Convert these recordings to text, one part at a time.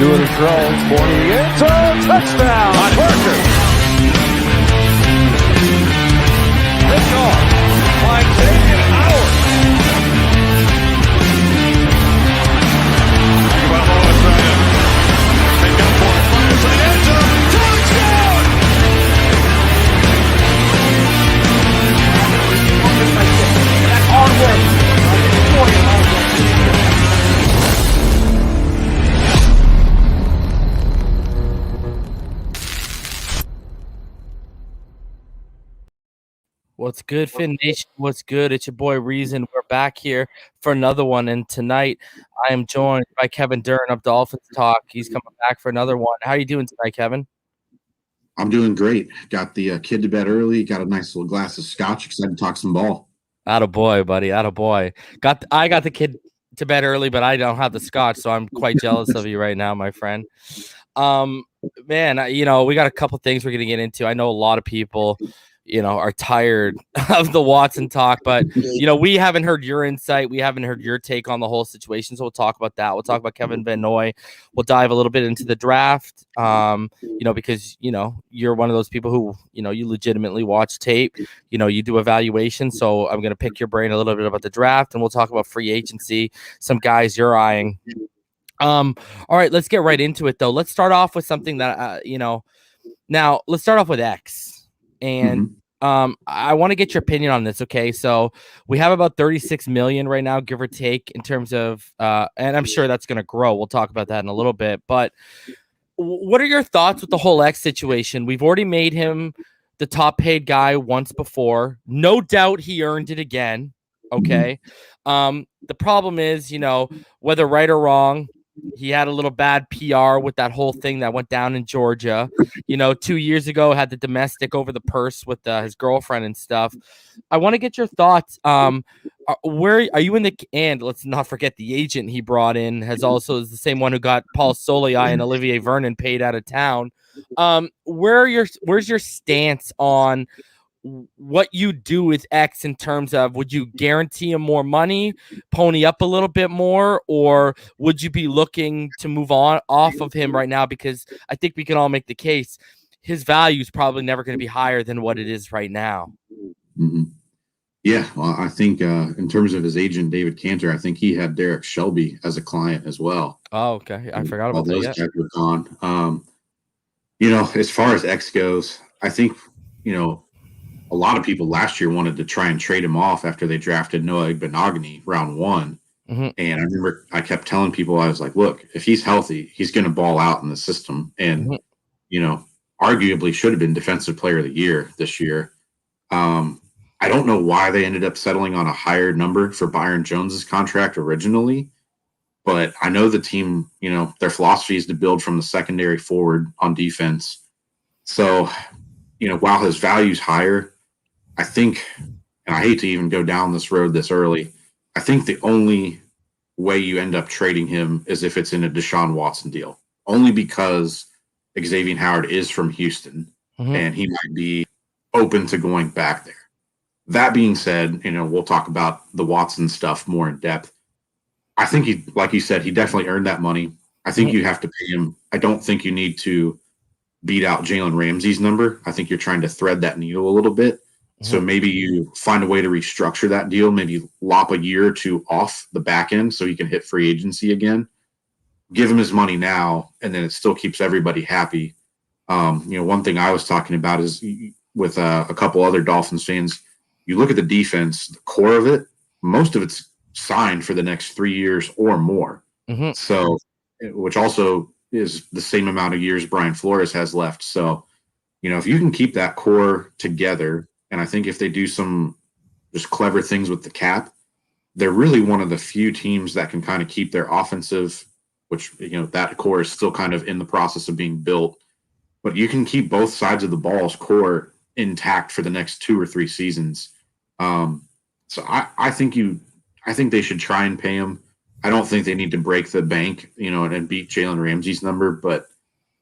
Doing the throw, for the end zone, touchdown, Parker. Picked off by Xavier Howard. Tagovailoa trying to pick up for it, fires to the end zone, touchdown! That's hard work. What's good, Fin Nation? What's good? It's your boy Reason. We're back here for another one, and tonight I am joined by Kevin Dern of DolphinsTalk. He's coming back for another one. How are you doing tonight, Kevin? I'm doing great. Got the kid to bed early. Got a nice little glass of scotch. Excited to talk some ball. Attaboy, buddy. Attaboy. I got the kid to bed early, but I don't have the scotch, so I'm quite jealous of you right now, my friend. Man, we got a couple things we're gonna get into. I know a lot of people are tired of the Watson talk, but we haven't heard your insight. We haven't heard your take on the whole situation. So we'll talk about that. We'll talk about Kevin Van Noy. We'll dive a little bit into the draft. Because you're one of those people who, you legitimately watch tape, you do evaluation. So I'm going to pick your brain a little bit about the draft, and we'll talk about free agency, some guys you're eyeing. All right, let's get right into it though. Let's start off with something that, now let's start off with X. And I want to get your opinion on this. Okay, so we have about 36 million right now, give or take, in terms of, and I'm sure that's going to grow. We'll talk about that in a little bit. But what are your thoughts with the whole X situation? We've already made him the top paid guy once before. No doubt he earned it again. Okay. The problem is, whether right or wrong, he had a little bad PR with that whole thing that went down in Georgia. 2 years ago, had the domestic over the purse with his girlfriend and stuff. I want to get your thoughts. Where are you in the and let's not forget the agent he brought in is the same one who got Paul Soliai and Olivier Vernon paid out of town. Where's your stance on what you do with X in terms of, would you guarantee him more money, pony up a little bit more, or would you be looking to move on off of him right now? Because I think we can all make the case his value is probably never going to be higher than what it is right now. Yeah, well, I think in terms of his agent, David Cantor, I think he had Derek Shelby as a client as well. Oh, okay. I forgot about those that. Guys were gone. As far as X goes, I think, a lot of people last year wanted to try and trade him off after they drafted Noah Ogbah round 1. And I remember I kept telling people, I was like, look, if he's healthy, he's going to ball out in the system. And, arguably should have been defensive player of the year this year. I don't know why they ended up settling on a higher number for Byron Jones's contract originally, but I know the team, their philosophy is to build from the secondary forward on defense. So, while his value's higher, I think, and I hate to even go down this road this early, I think the only way you end up trading him is if it's in a Deshaun Watson deal, only because Xavier Howard is from Houston and he might be open to going back there. That being said, we'll talk about the Watson stuff more in depth. I think he, like you said, he definitely earned that money. I think you have to pay him. I don't think you need to beat out Jalen Ramsey's number. I think you're trying to thread that needle a little bit. So maybe you find a way to restructure that deal, maybe lop a year or two off the back end so he can hit free agency again. Give him his money now, and then it still keeps everybody happy. One thing I was talking about is with a couple other Dolphins fans, you look at the defense, the core of it, most of it's signed for the next 3 years or more. So, which also is the same amount of years Brian Flores has left. So, if you can keep that core together, and I think if they do some just clever things with the cap, they're really one of the few teams that can kind of keep their offensive, which, that core is still kind of in the process of being built. But you can keep both sides of the ball's core intact for the next 2 or 3 seasons. So I think they should try and pay him. I don't think they need to break the bank, and beat Jalen Ramsey's number, but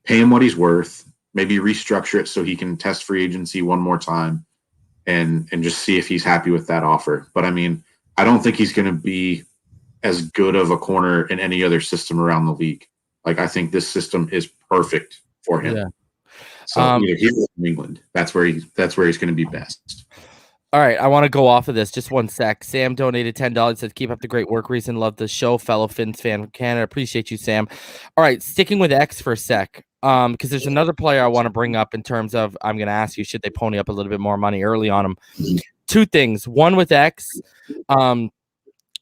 pay him what he's worth. Maybe restructure it so he can test free agency one more time and just see if he's happy with that offer. But I mean, I don't think he's going to be as good of a corner in any other system around the league. Like, I think this system is perfect for him. Yeah. So either here or in England, that's where he's going to be best. All right, I want to go off of this. Just one sec. Sam donated $10. Said, "Keep up the great work, Reason. Love the show, fellow Finns fan from Canada. Appreciate you, Sam." All right, sticking with X for a sec, because there's another player I want to bring up in terms of I'm going to ask you, should they pony up a little bit more money early on him? Two things. One with X, me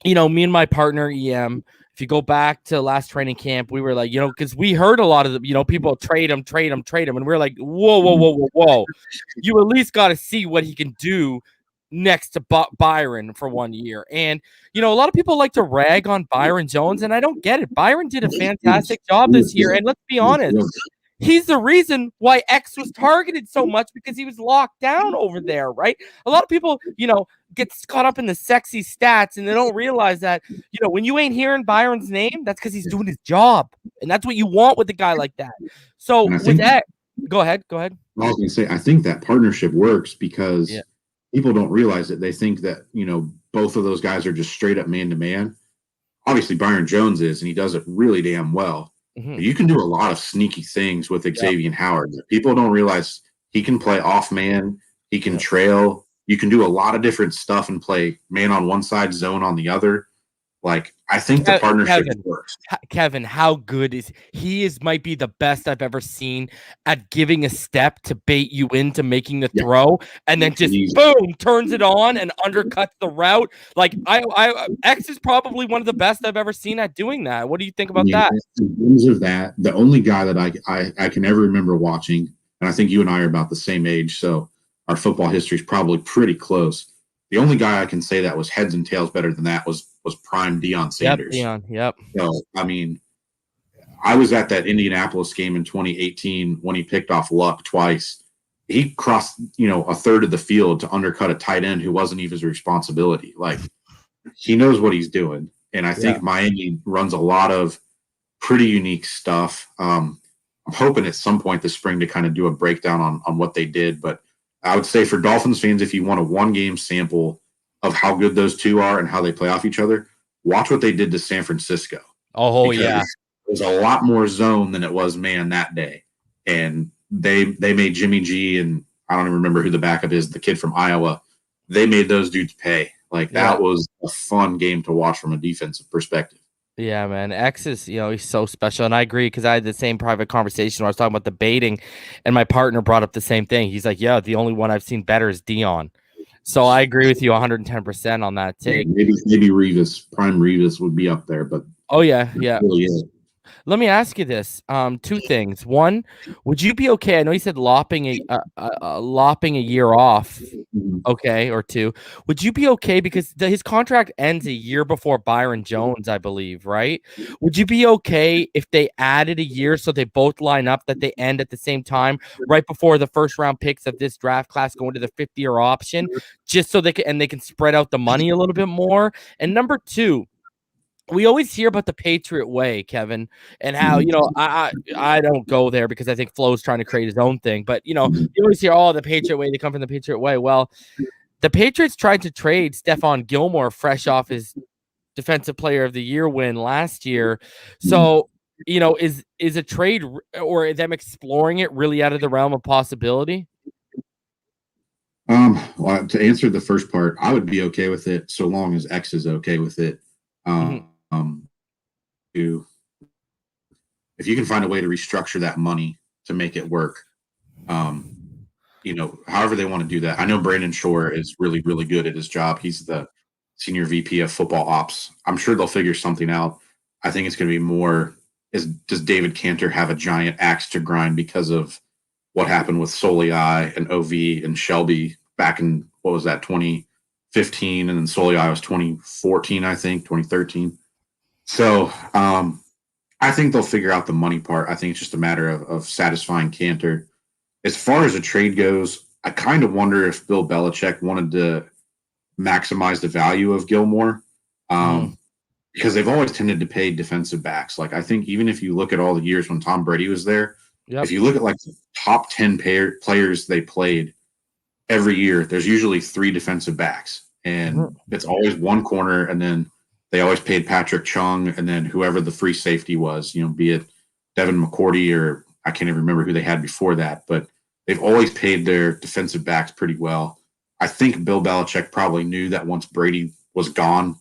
and my partner EM. If you go back to last training camp, we were like, because we heard a lot of the, people trade him, and we're like, whoa. You at least got to see what he can do next to Byron for 1 year. And, a lot of people like to rag on Byron Jones, and I don't get it. Byron did a fantastic job this year. And let's be honest, he's the reason why X was targeted so much, because he was locked down over there, right? A lot of people, get caught up in the sexy stats, and they don't realize that, when you ain't hearing Byron's name, that's because he's doing his job. And that's what you want with a guy like that. So with that, go ahead. I was going to say, I think that partnership works because people don't realize it. They think that, both of those guys are just straight up man-to-man. Obviously, Byron Jones is, and he does it really damn well. Mm-hmm. You can do a lot of sneaky things with Xavier Howard. People don't realize he can play off man. He can trail. You can do a lot of different stuff and play man on one side, zone on the other. Like, I think the partnership works. Kevin, how good is he? Might be the best I've ever seen at giving a step to bait you into making the throw, and then just boom, turns it on and undercuts the route. Like, X is probably one of the best I've ever seen at doing that. What do you think about that? In terms of that, the only guy that I can ever remember watching, and I think you and I are about the same age, so our football history is probably pretty close. The only guy I can say that was heads and tails better than that was prime Deion Sanders. Yep. So, I mean, I was at that Indianapolis game in 2018 when he picked off Luck twice. He crossed, a third of the field to undercut a tight end who wasn't even his responsibility. Like, he knows what he's doing. And I think Miami runs a lot of pretty unique stuff. I'm hoping at some point this spring to kind of do a breakdown on what they did. But I would say for Dolphins fans, if you want a one-game sample of how good those two are and how they play off each other, watch what they did to San Francisco. Oh, yeah. It was a lot more zone than it was man that day. And they made Jimmy G, and I don't even remember who the backup is, the kid from Iowa. They made those dudes pay. Like, that was a fun game to watch from a defensive perspective. Yeah, man. X is, he's so special. And I agree, because I had the same private conversation where I was talking about the baiting, and my partner brought up the same thing. He's like, the only one I've seen better is Deion. So I agree with you 110% on that take. Maybe Prime Revis would be up there, but really Let me ask you this. Two things. One, would you be okay? I know you said lopping a year off, okay, or two. Would you be okay, because his contract ends a year before Byron Jones, I believe, right? Would you be okay if they added a year so they both line up, that they end at the same time, right before the first round picks of this draft class go into the 5th-year option, just so they can spread out the money a little bit more? And number two, we always hear about the Patriot way, Kevin, and how, I don't go there because I think Flo's trying to create his own thing. But, you always hear, the Patriot way, they come from the Patriot way. Well, the Patriots tried to trade Stephon Gilmore fresh off his Defensive Player of the Year win last year. So, is a trade or them exploring it really out of the realm of possibility? Well, to answer the first part, I would be okay with it so long as X is okay with it. If you can find a way to restructure that money to make it work, however they want to do that. I know Brandon Shore is really, really good at his job. He's the senior VP of football ops. I'm sure they'll figure something out. I think it's going to be more, does David Cantor have a giant axe to grind because of what happened with Soliai and OV and Shelby back in, 2015, and then Soliai was 2014, I think, 2013. So I think they'll figure out the money part. I think it's just a matter of satisfying Cantor. As far as a trade goes, I kind of wonder if Bill Belichick wanted to maximize the value of Gilmore, because they've always tended to pay defensive backs. Like, I think even if you look at all the years when Tom Brady was there, if you look at like the top 10 players they played every year, there's usually 3 defensive backs, and it's always one corner, and then they always paid Patrick Chung, and then whoever the free safety was, be it Devin McCourty, or I can't even remember who they had before that, but they've always paid their defensive backs pretty well. I think Bill Belichick probably knew that once Brady was gone,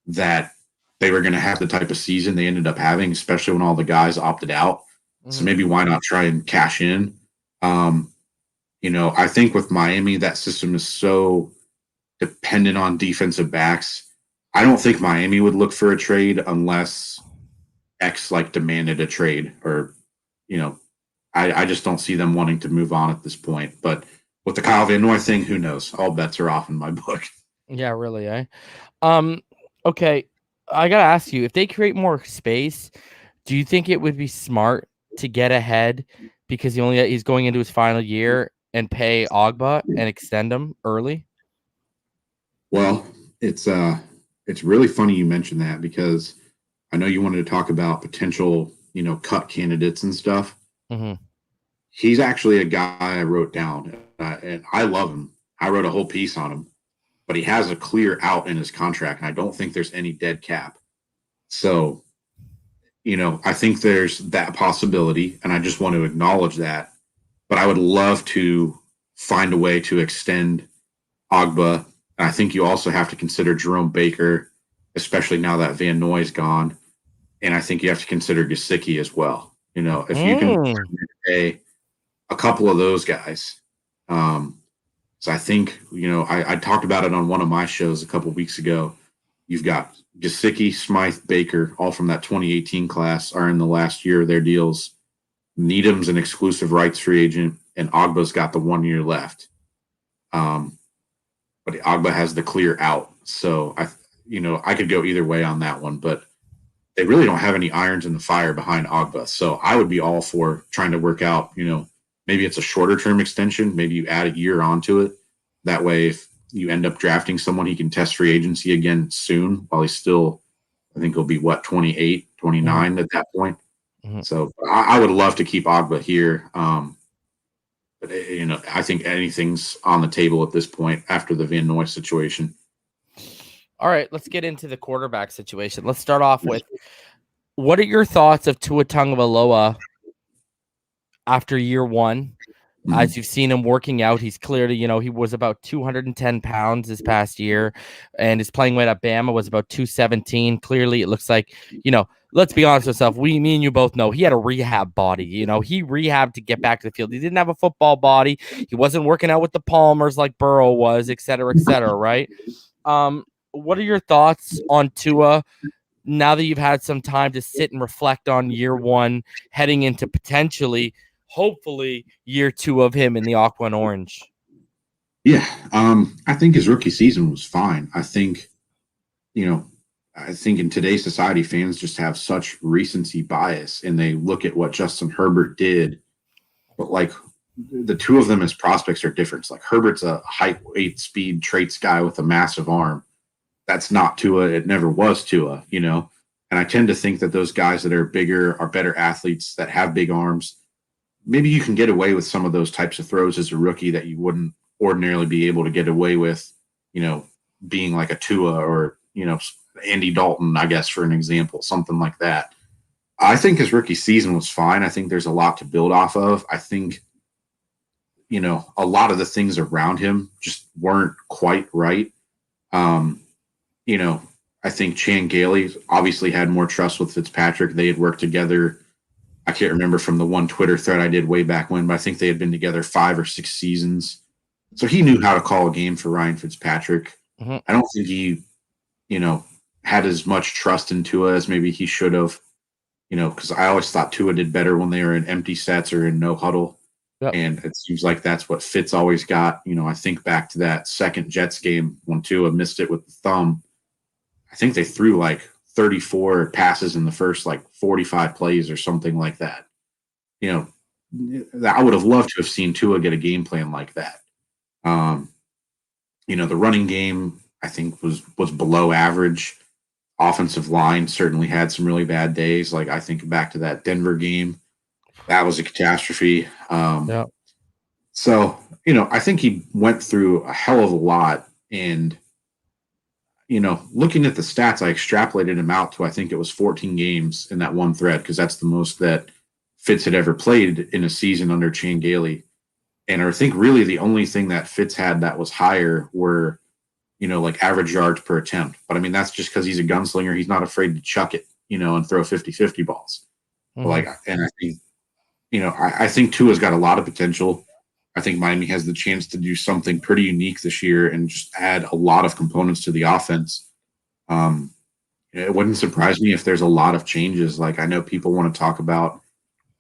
that they were going to have the type of season they ended up having, especially when all the guys opted out. So maybe why not try and cash in? I think with Miami, that system is so dependent on defensive backs. I don't think Miami would look for a trade unless X demanded a trade, or, I just don't see them wanting to move on at this point. But with the Kyle Van Noy thing, who knows? All bets are off in my book. Yeah, really, eh? Okay, I gotta ask you, if they create more space, do you think it would be smart to get ahead because he's going into his final year and pay Ogbah and extend him early? Well, it's really funny you mentioned that, because I know you wanted to talk about potential, cut candidates and stuff. Mm-hmm. He's actually a guy I wrote down, and I love him. I wrote a whole piece on him, but he has a clear out in his contract, and I don't think there's any dead cap. So, I think there's that possibility, and I just want to acknowledge that. But I would love to find a way to extend Ogbah. And I think you also have to consider Jerome Baker, especially now that Van Noy's gone. And I think you have to consider Gesicki as well. If you can pay a couple of those guys. So I think, I talked about it on one of my shows a couple of weeks ago. You've got Gesicki, Smythe, Baker, all from that 2018 class, are in the last year of their deals. Needham's an exclusive rights free agent, and Ogbah's got the 1 year left. But Ogbah has the clear out. So I could go either way on that one, but they really don't have any irons in the fire behind Ogbah. So I would be all for trying to work out, maybe it's a shorter term extension. Maybe you add a year onto it. That way, if you end up drafting someone, he can test free agency again soon, while he's still, I think he'll be 28, 29 at that point. Mm-hmm. So I would love to keep Ogbah here. But, I think anything's on the table at this point after the Van Noy situation. All right, let's get into the quarterback situation. Let's start off with, what are your thoughts of Tua Tagovailoa after year one? Mm-hmm. As you've seen him working out, he's clearly, he was about 210 pounds this past year, and his playing weight at Bama was about 217. Clearly, it looks like, let's be honest with ourselves. Me and you both know he had a rehab body. He rehabbed to get back to the field. He didn't have a football body. He wasn't working out with the Palmers like Burrow was, et cetera, right? What are your thoughts on Tua now that you've had some time to sit and reflect on year one, heading into potentially, hopefully, year two of him in the aqua and orange? Yeah, I think his rookie season was fine. I think in today's society, fans just have such recency bias, and they look at what Justin Herbert did. But the two of them as prospects are different. Like, Herbert's a height, weight, speed traits guy with a massive arm. That's not Tua. It never was Tua, And I tend to think that those guys that are bigger are better athletes that have big arms. Maybe you can get away with some of those types of throws as a rookie that you wouldn't ordinarily be able to get away with, being like a Tua or, Andy Dalton, I guess, for an example, something like that. I think his rookie season was fine. I think there's a lot to build off of. I think, a lot of the things around him just weren't quite right. I think Chan Gailey obviously had more trust with Fitzpatrick. They had worked together. I can't remember from the one Twitter thread I did way back when, but I think they had been together 5 or 6 seasons. So he knew how to call a game for Ryan Fitzpatrick. Mm-hmm. I don't think he, had as much trust in Tua as maybe he should have, because I always thought Tua did better when they were in empty sets or in no huddle. Yep. And it seems like that's what Fitz always got. I think back to that second Jets game when Tua missed it with the thumb. I think they threw 34 passes in the first 45 plays or something like that. I would have loved to have seen Tua get a game plan like that. The running game, I think, was below average. Offensive line certainly had some really bad days. I think back to that Denver game. That was a catastrophe. Yeah. So, I think he went through a hell of a lot. And, looking at the stats, I extrapolated him out to, I think it was 14 games in that one thread, because that's the most that Fitz had ever played in a season under Chan Gailey. And I think really the only thing that Fitz had that was higher were, like average yards per attempt. But I mean, that's just because he's a gunslinger. He's not afraid to chuck it, and throw 50-50 balls. Mhm. And I think, I think Tua's got a lot of potential. I think Miami has the chance to do something pretty unique this year and just add a lot of components to the offense. It wouldn't surprise me if there's a lot of changes. Like, I know people want to talk about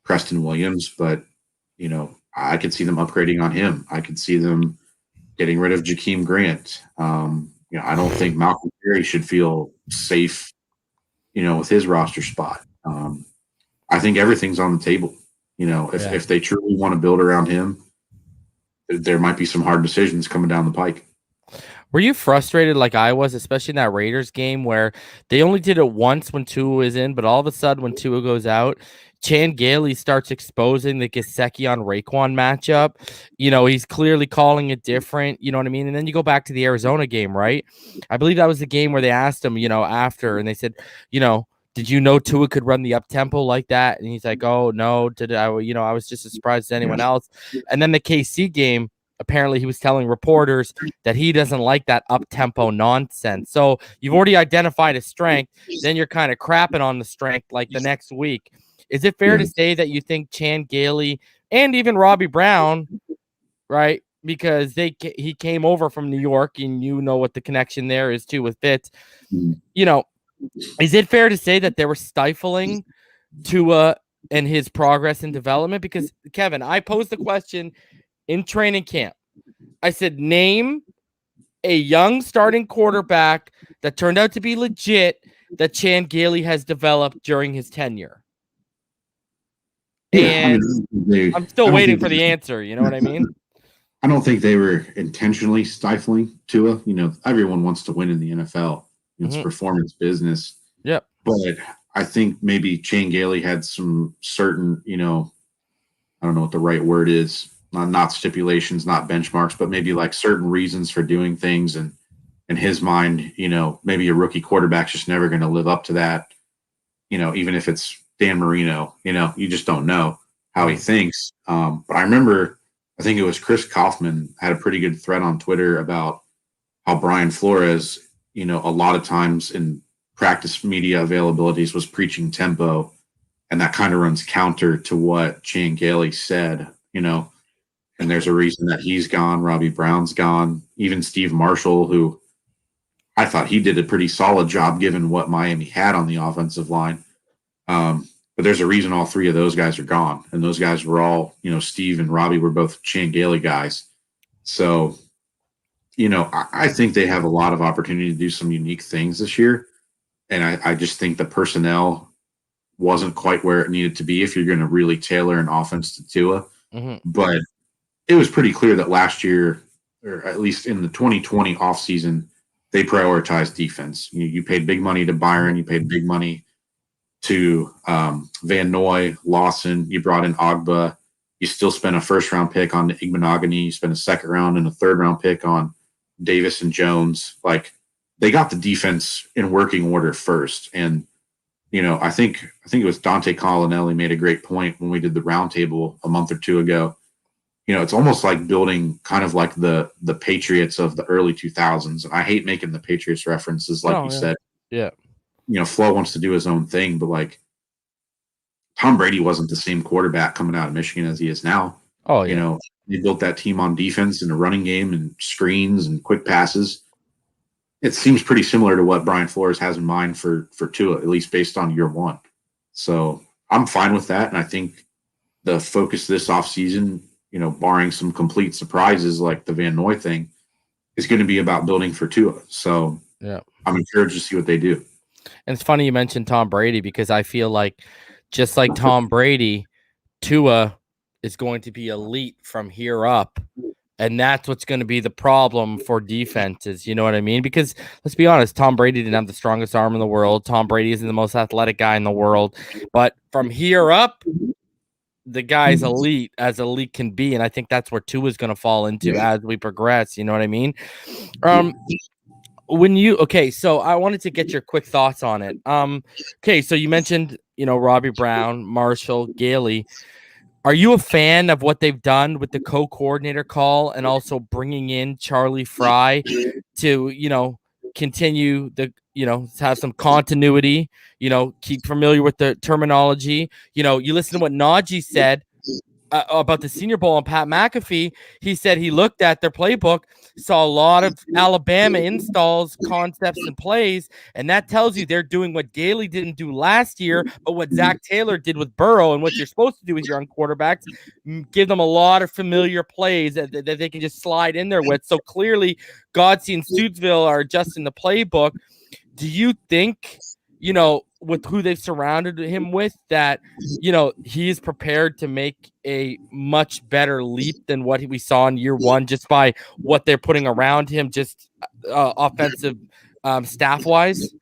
Preston Williams, but, I could see them upgrading on him. I could see them getting rid of Jakeem Grant. I don't think Malcolm Perry should feel safe, with his roster spot. I think everything's on the table. If they truly want to build around him, there might be some hard decisions coming down the pike. Were you frustrated like I was, especially in that Raiders game where they only did it once when Tua was in, but all of a sudden when Tua goes out, Chan Gailey starts exposing the Gesicki on Raekwon matchup. He's clearly calling it different. You know what I mean? And then you go back to the Arizona game, right? I believe that was the game where they asked him, after, and they said, did you know Tua could run the up tempo like that? And he's like, oh no, did I? I was just as surprised as anyone else. And then the KC game, apparently he was telling reporters that he doesn't like that up tempo nonsense. So you've already identified a strength, then you're kind of crapping on the strength like the next week. Is it fair to say that you think Chan Gailey and even Robbie Brown, right? Because he came over from New York, and what the connection there is too with Fitz. Is it fair to say that they were stifling Tua and his progress and development? Because Kevin, I posed the question in training camp. I said, name a young starting quarterback that turned out to be legit that Chan Gailey has developed during his tenure. And I'm still waiting for the answer. You know what I mean? I don't think they were intentionally stifling Tua. Everyone wants to win in the NFL. It's performance business. Yep. But I think maybe Chan Gailey had some certain, I don't know what the right word is, not stipulations, not benchmarks, but maybe like certain reasons for doing things. And in his mind, maybe a rookie quarterback's just never going to live up to that. Even if it's Dan Marino, you just don't know how he thinks. But I remember, I think it was Chris Kaufman had a pretty good thread on Twitter about how Brian Flores, a lot of times in practice media availabilities was preaching tempo. And that kind of runs counter to what Chan Gailey said, and there's a reason that he's gone. Robbie Brown's gone. Even Steve Marshall, who I thought he did a pretty solid job given what Miami had on the offensive line. But there's a reason all three of those guys are gone. And those guys were all, Steve and Robbie were both Chan Gailey guys. So, I think they have a lot of opportunity to do some unique things this year. And I just think the personnel wasn't quite where it needed to be if you're going to really tailor an offense to Tua. But it was pretty clear that last year, or at least in the 2020 offseason, they prioritized defense. You paid big money to Byron. You paid big money to Van Noy, Lawson. You brought in Ogbah. You still spent a first-round pick on Igbenogany. You spent a second-round and a third-round pick on Davis and Jones. Like, they got the defense in working order first. And, I think it was Dante Collinelli made a great point when we did the roundtable a month or two ago. It's almost like building kind of like the Patriots of the early 2000s. And I hate making the Patriots references, like you said. Yeah. Flo wants to do his own thing, but like Tom Brady wasn't the same quarterback coming out of Michigan as he is now. Oh, yeah. They built that team on defense and a running game and screens and quick passes. It seems pretty similar to what Brian Flores has in mind for Tua, at least based on year one. So I'm fine with that. And I think the focus this offseason, barring some complete surprises like the Van Noy thing, is going to be about building for Tua. So yeah, I'm encouraged to see what they do. And it's funny you mentioned Tom Brady, because I feel like just like Tom Brady, Tua is going to be elite from here up. And that's what's going to be the problem for defenses. You know what I mean? Because let's be honest, Tom Brady didn't have the strongest arm in the world. Tom Brady isn't the most athletic guy in the world. But from here up, the guy's elite as elite can be. And I think that's where Tua is going to fall into as we progress. You know what I mean? So I wanted to get your quick thoughts on it. Okay, so you mentioned Robbie Brown, Marshall, Gailey. Are you a fan of what they've done with the co-coordinator call and also bringing in Charlie Fry to, continue have some continuity, keep familiar with the terminology? You listen to what Najee said about the Senior Bowl and Pat McAfee. He said he looked at their playbook, saw a lot of Alabama installs, concepts, and plays, and that tells you they're doing what Gailey didn't do last year, but what Zach Taylor did with Burrow. And what you're supposed to do with your young quarterbacks, give them a lot of familiar plays that they can just slide in there with. So clearly, Godsey and Stootsville are adjusting the playbook. Do you think, with who they've surrounded him with, that, he is prepared to make a much better leap than what we saw in year one, just by what they're putting around him, just offensive staff-wise?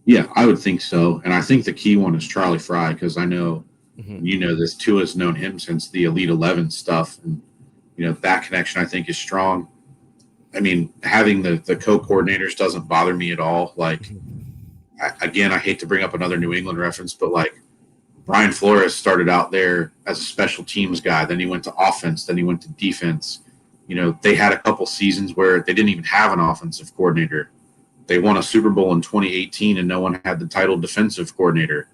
Yeah, I would think so. And I think the key one is Charlie Fry, because I know, this Tua's known him since the Elite 11 stuff. And, that connection I think is strong. I mean, having the co-coordinators doesn't bother me at all. Like, I hate to bring up another New England reference, but like Brian Flores started out there as a special teams guy. Then he went to offense. Then he went to defense. They had a couple seasons where they didn't even have an offensive coordinator. They won a Super Bowl in 2018 and no one had the title defensive coordinator,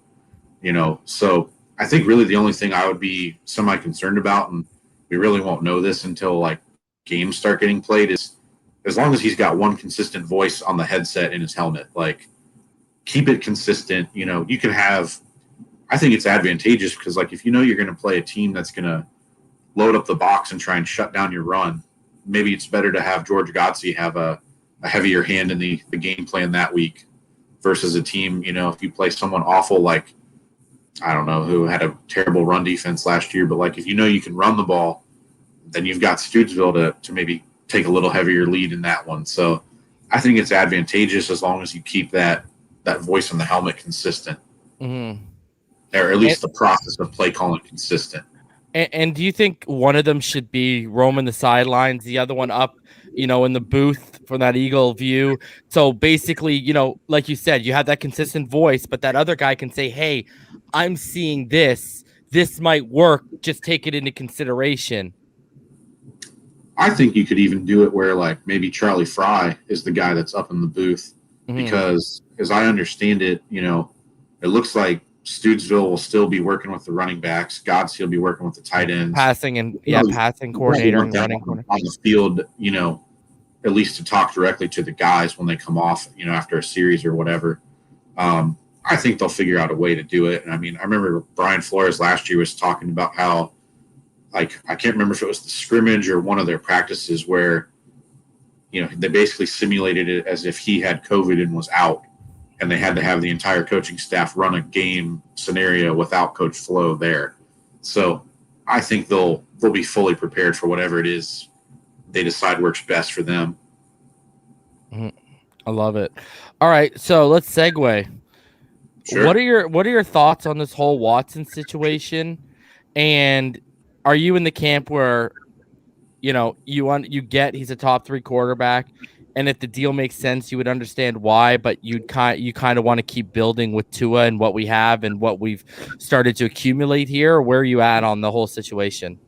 So I think really the only thing I would be semi-concerned about, and we really won't know this until like games start getting played, is as long as he's got one consistent voice on the headset in his helmet, like keep it consistent. You can have, I think it's advantageous because like, if you're going to play a team that's going to load up the box and try and shut down your run, maybe it's better to have George Godsey have a heavier hand in the game plan that week versus a team, if you play someone awful, like, I don't know who had a terrible run defense last year, but like, if you can run the ball, then you've got Stootsville to maybe take a little heavier lead in that one. So I think it's advantageous as long as you keep that voice in the helmet consistent, or at least the process of play calling consistent. And do you think one of them should be roaming the sidelines, the other one up, in the booth from that eagle view? So basically, like you said, you have that consistent voice, but that other guy can say, hey, I'm seeing this. This might work. Just take it into consideration. I think you could even do it where like maybe Charlie Fry is the guy that's up in the booth, because as I understand it, it looks like Stootsville will still be working with the running backs. Godsey will be working with the tight ends. Passing coordinator and running coordinator. On the field, at least to talk directly to the guys when they come off, after a series or whatever. I think they'll figure out a way to do it. And I mean, I remember Brian Flores last year was talking about how, like, I can't remember if it was the scrimmage or one of their practices where, they basically simulated it as if he had COVID and was out, and they had to have the entire coaching staff run a game scenario without Coach Flo there. So I think they'll be fully prepared for whatever it is they decide works best for them. I love it. All right, so let's segue. Sure. What are your thoughts on this whole Watson situation? And are you in the camp where, you get he's a top 3 quarterback, and if the deal makes sense, you would understand why, but you kind of want to keep building with Tua and what we have and what we've started to accumulate here? Where are you at on the whole situation?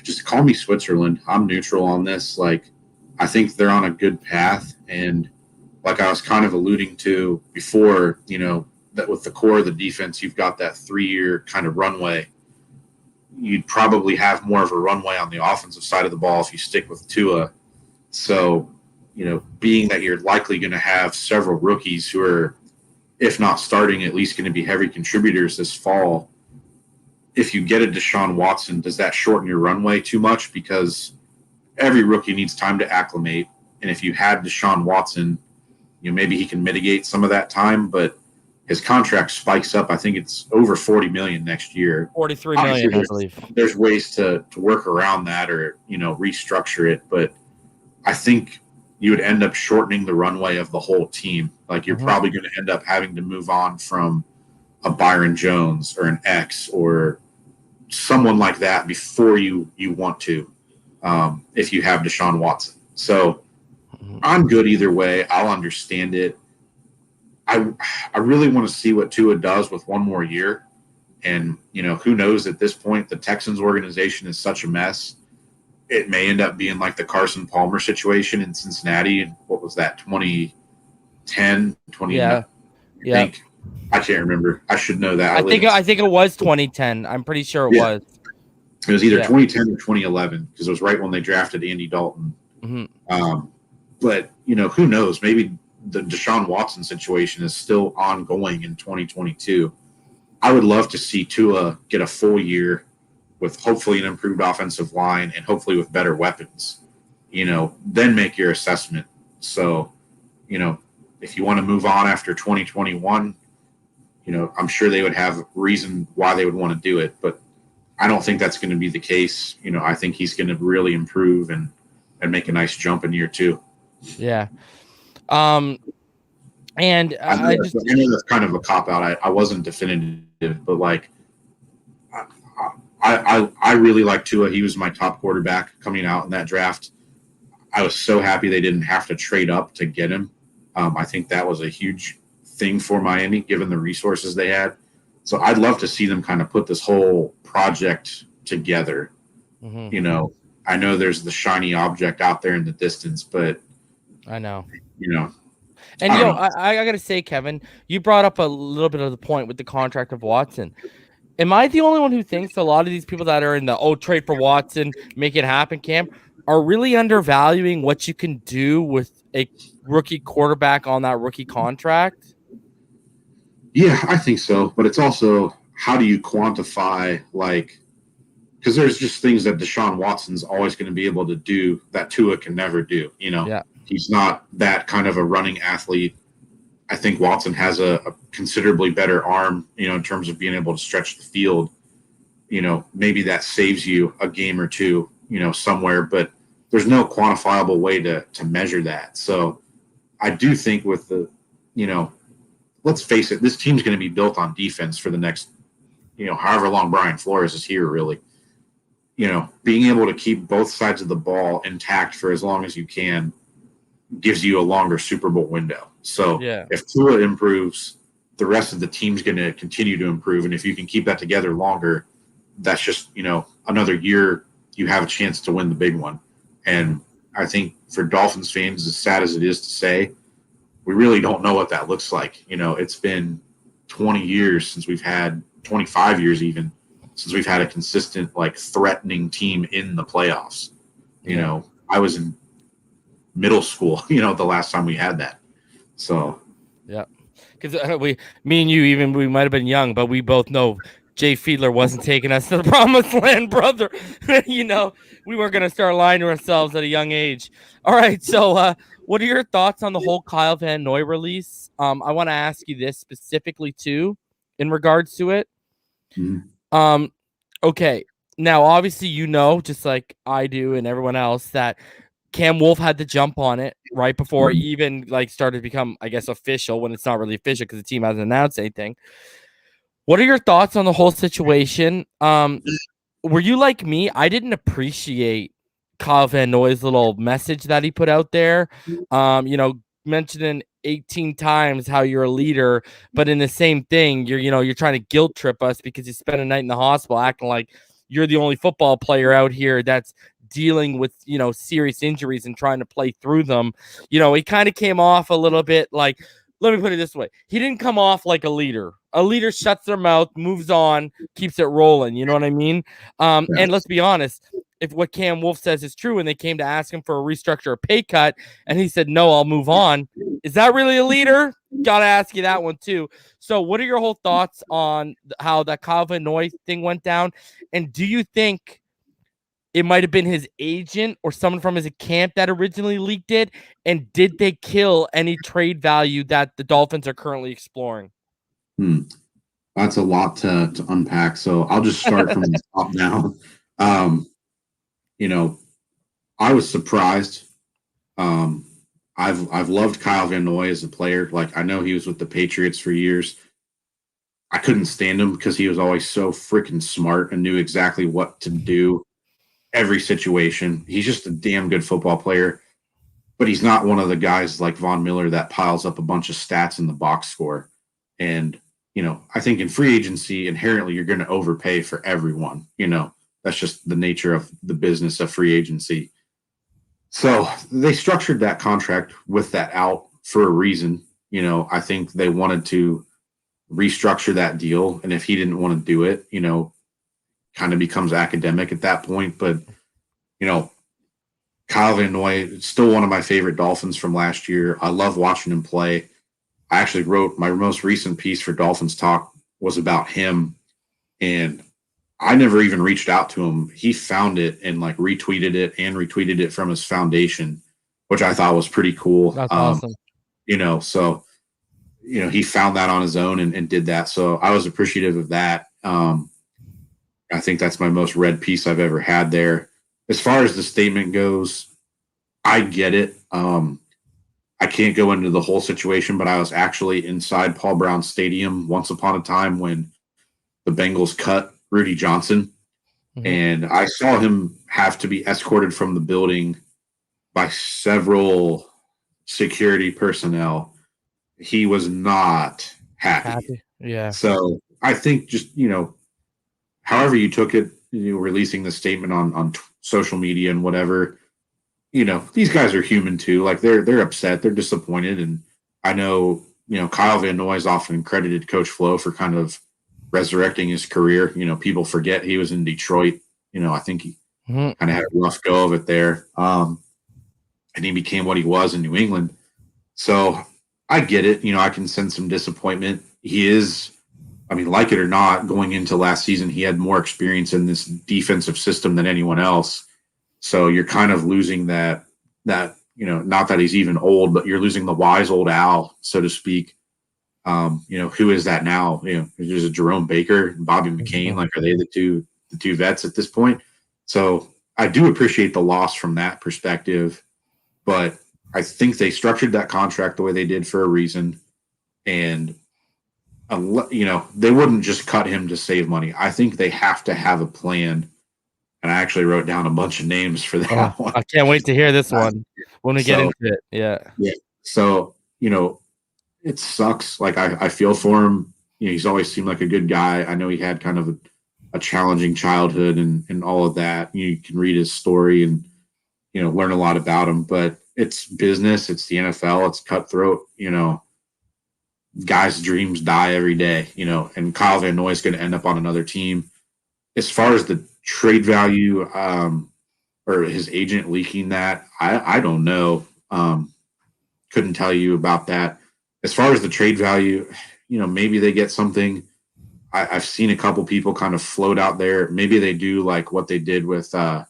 Just call me Switzerland. I'm neutral on this. Like, I think they're on a good path, and like I was kind of alluding to before, that with the core of the defense, you've got that 3-year kind of runway. You'd probably have more of a runway on the offensive side of the ball if you stick with Tua. So, being that you're likely going to have several rookies who are, if not starting, at least going to be heavy contributors this fall, if you get a Deshaun Watson, does that shorten your runway too much? Because every rookie needs time to acclimate. And if you had Deshaun Watson, maybe he can mitigate some of that time, but his contract spikes up. I think it's over $40 million next year. $43 million, I believe. There's ways to work around that or, restructure it. But I think you would end up shortening the runway of the whole team. Like, you're probably going to end up having to move on from a Byron Jones or an X or someone like that before you want to, if you have Deshaun Watson. So I'm good either way. I'll understand it. I really want to see what Tua does with one more year. And, who knows at this point, the Texans organization is such a mess. It may end up being like the Carson Palmer situation in Cincinnati. And what was that, 2010, 20? Yeah. I can't remember. I should know that. I think it was 2010. I'm pretty sure it was. It was either 2010 or 2011 because it was right when they drafted Andy Dalton. Mm-hmm. But, who knows? Maybe the Deshaun Watson situation is still ongoing in 2022. I would love to see Tua get a full year with hopefully an improved offensive line and hopefully with better weapons, then make your assessment. So, if you want to move on after 2021, I'm sure they would have reason why they would want to do it, but I don't think that's going to be the case. I think he's going to really improve and make a nice jump in year 2. Yeah. And I know that's kind of a cop out. I wasn't definitive, but like, I really like Tua. He was my top quarterback coming out in that draft. I was so happy they didn't have to trade up to get him. I think that was a huge thing for Miami, given the resources they had. So I'd love to see them kind of put this whole project together. Mm-hmm. I know there's the shiny object out there in the distance, but I know. And I gotta say, Kevin, you brought up a little bit of the point with the contract of Watson. Am I the only one who thinks a lot of these people that are in the trade for Watson, make it happen camp are really undervaluing what you can do with a rookie quarterback on that rookie contract? Yeah, I think so. But it's also, how do you quantify, because there's just things that Deshaun Watson's always going to be able to do that Tua can never do. Yeah. He's not that kind of a running athlete. I think Watson has a considerably better arm, in terms of being able to stretch the field. Maybe that saves you a game or two, somewhere, but there's no quantifiable way to measure that. So I do think with the, let's face it, this team's going to be built on defense for the next, however long Brian Flores is here, really. Being able to keep both sides of the ball intact for as long as you can gives you a longer Super Bowl window. So if Tua improves, the rest of the team's going to continue to improve. And if you can keep that together longer, that's just, another year you have a chance to win the big one. And I think for Dolphins fans, as sad as it is to say, we really don't know what that looks like. It's been 20 years since we've had, 25 years even, since we've had a consistent, threatening team in the playoffs. I was in middle school, the last time we had that. So, yeah, because me and you, we might have been young, but we both know Jay Fiedler wasn't taking us to the promised land, brother. We weren't going to start lying to ourselves at a young age. All right. So, what are your thoughts on the whole Kyle Van Noy release? I want to ask you this specifically too, in regards to it. Mm-hmm. Okay. Now, obviously, just like I do and everyone else, that Cam Wolf had to jump on it right before it even started to become, I guess, official, when it's not really official because the team hasn't announced anything. What are your thoughts on the whole situation? Were you like me? I didn't appreciate Kyle Van Noy's little message that he put out there. Mentioning 18 times how you're a leader, but in the same thing, you're trying to guilt trip us because you spent a night in the hospital acting like you're the only football player out here that's dealing with, serious injuries and trying to play through them. He kind of came off a little bit like, let me put it this way. He didn't come off like a leader. A leader shuts their mouth, moves on, keeps it rolling. You know what I mean? And let's be honest, if what Cam Wolf says is true and they came to ask him for a restructure or pay cut and he said, no, I'll move on. Is that really a leader? Got to ask you that one too. So what are your whole thoughts on how that Kyle Van Noy thing went down? And do you think it might have been his agent or someone from his camp that originally leaked it? And did they kill any trade value that the Dolphins are currently exploring? That's a lot to unpack. So I'll just start from the top down. I was surprised. I've loved Kyle Van Noy as a player. I know he was with the Patriots for years. I couldn't stand him because he was always so freaking smart and knew exactly what to do every situation. He's just a damn good football player. but he's not one of the guys like Von Miller that piles up a bunch of stats in the box score. And, I think in free agency, inherently, you're going to overpay for everyone. That's just the nature of the business of free agency. So they structured that contract with that out for a reason. I think they wanted to restructure that deal. And if he didn't want to do it, kind of becomes academic at that point. But, Kyle Van Noy is still one of my favorite Dolphins from last year. I love watching him play. I actually wrote my most recent piece for DolphinsTalk was about him. And I never even reached out to him. He found it and retweeted it from his foundation, which I thought was pretty cool. That's awesome. So, he found that on his own and did that. So I was appreciative of that. I think that's my most read piece I've ever had there. As far as the statement goes, I get it. I can't go into the whole situation, but I was actually inside Paul Brown Stadium once upon a time when the Bengals cut Rudy Johnson. Mm-hmm. And I saw him have to be escorted from the building by several security personnel. He was not happy. Yeah. So I think just, however you took it, releasing the statement on social media and whatever, these guys are human too. They're upset, they're disappointed. And I know, Kyle Van Noy is often credited Coach Flo for kind of resurrecting his career. People forget he was in Detroit. I think he kind of had a rough go of it there. And he became what he was in New England. So I get it. I can sense some disappointment. He is, like it or not, going into last season, he had more experience in this defensive system than anyone else. So you're kind of losing that, not that he's even old, but you're losing the wise old owl, so to speak. Who is that now? There's a Jerome Baker and Bobby McCain. Are they the two vets at this point? So I do appreciate the loss from that perspective, but I think they structured that contract the way they did for a reason. And, they wouldn't just cut him to save money. I think they have to have a plan. And I actually wrote down a bunch of names for that one. I can't wait to hear this one when we get into it. Yeah. Yeah. So, it sucks. I feel for him. He's always seemed like a good guy. I know he had kind of a challenging childhood and all of that. You can read his story and, learn a lot about him, but it's business. It's the NFL. It's cutthroat. Guys' dreams die every day, and Kyle Van Noy is going to end up on another team. As far as the trade value or his agent leaking that, I don't know. Couldn't tell you about that. As far as the trade value, maybe they get something. I've seen a couple people kind of float out there. Maybe they do like what they did with I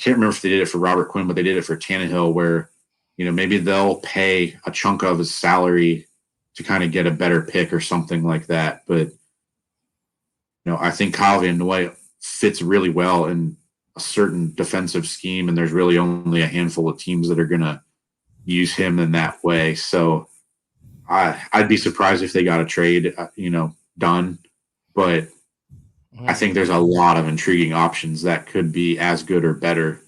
can't remember if they did it for Robert Quinn, but they did it for Tannehill where, maybe they'll pay a chunk of his salary to kind of get a better pick or something like that. But, I think Kyle Van Noy fits really well in a certain defensive scheme, and there's really only a handful of teams that are going to use him in that way. So I'd be surprised if they got a trade, done. But I think there's a lot of intriguing options that could be as good or better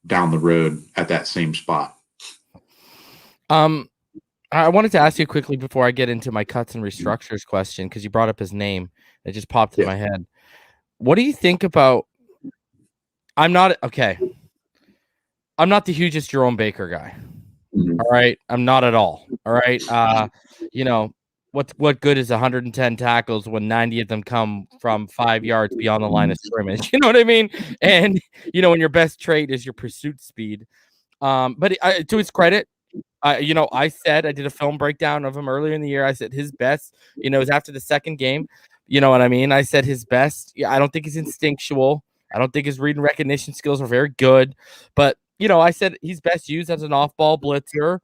down the road at that same spot. I wanted to ask you quickly before I get into my cuts and restructures question, because you brought up his name. It just popped in my head. What do you think about I'm not the hugest Jerome Baker guy. Mm-hmm. All right. I'm not at all. All right. What good is 110 tackles when 90 of them come from 5 yards beyond the line of scrimmage? You know what I mean? And, when your best trait is your pursuit speed. But to his credit, I said I did a film breakdown of him earlier in the year. I said his best, is after the second game. You know what I mean? I said his best. Yeah, I don't think he's instinctual. I don't think his read and recognition skills are very good. But, I said he's best used as an off-ball blitzer.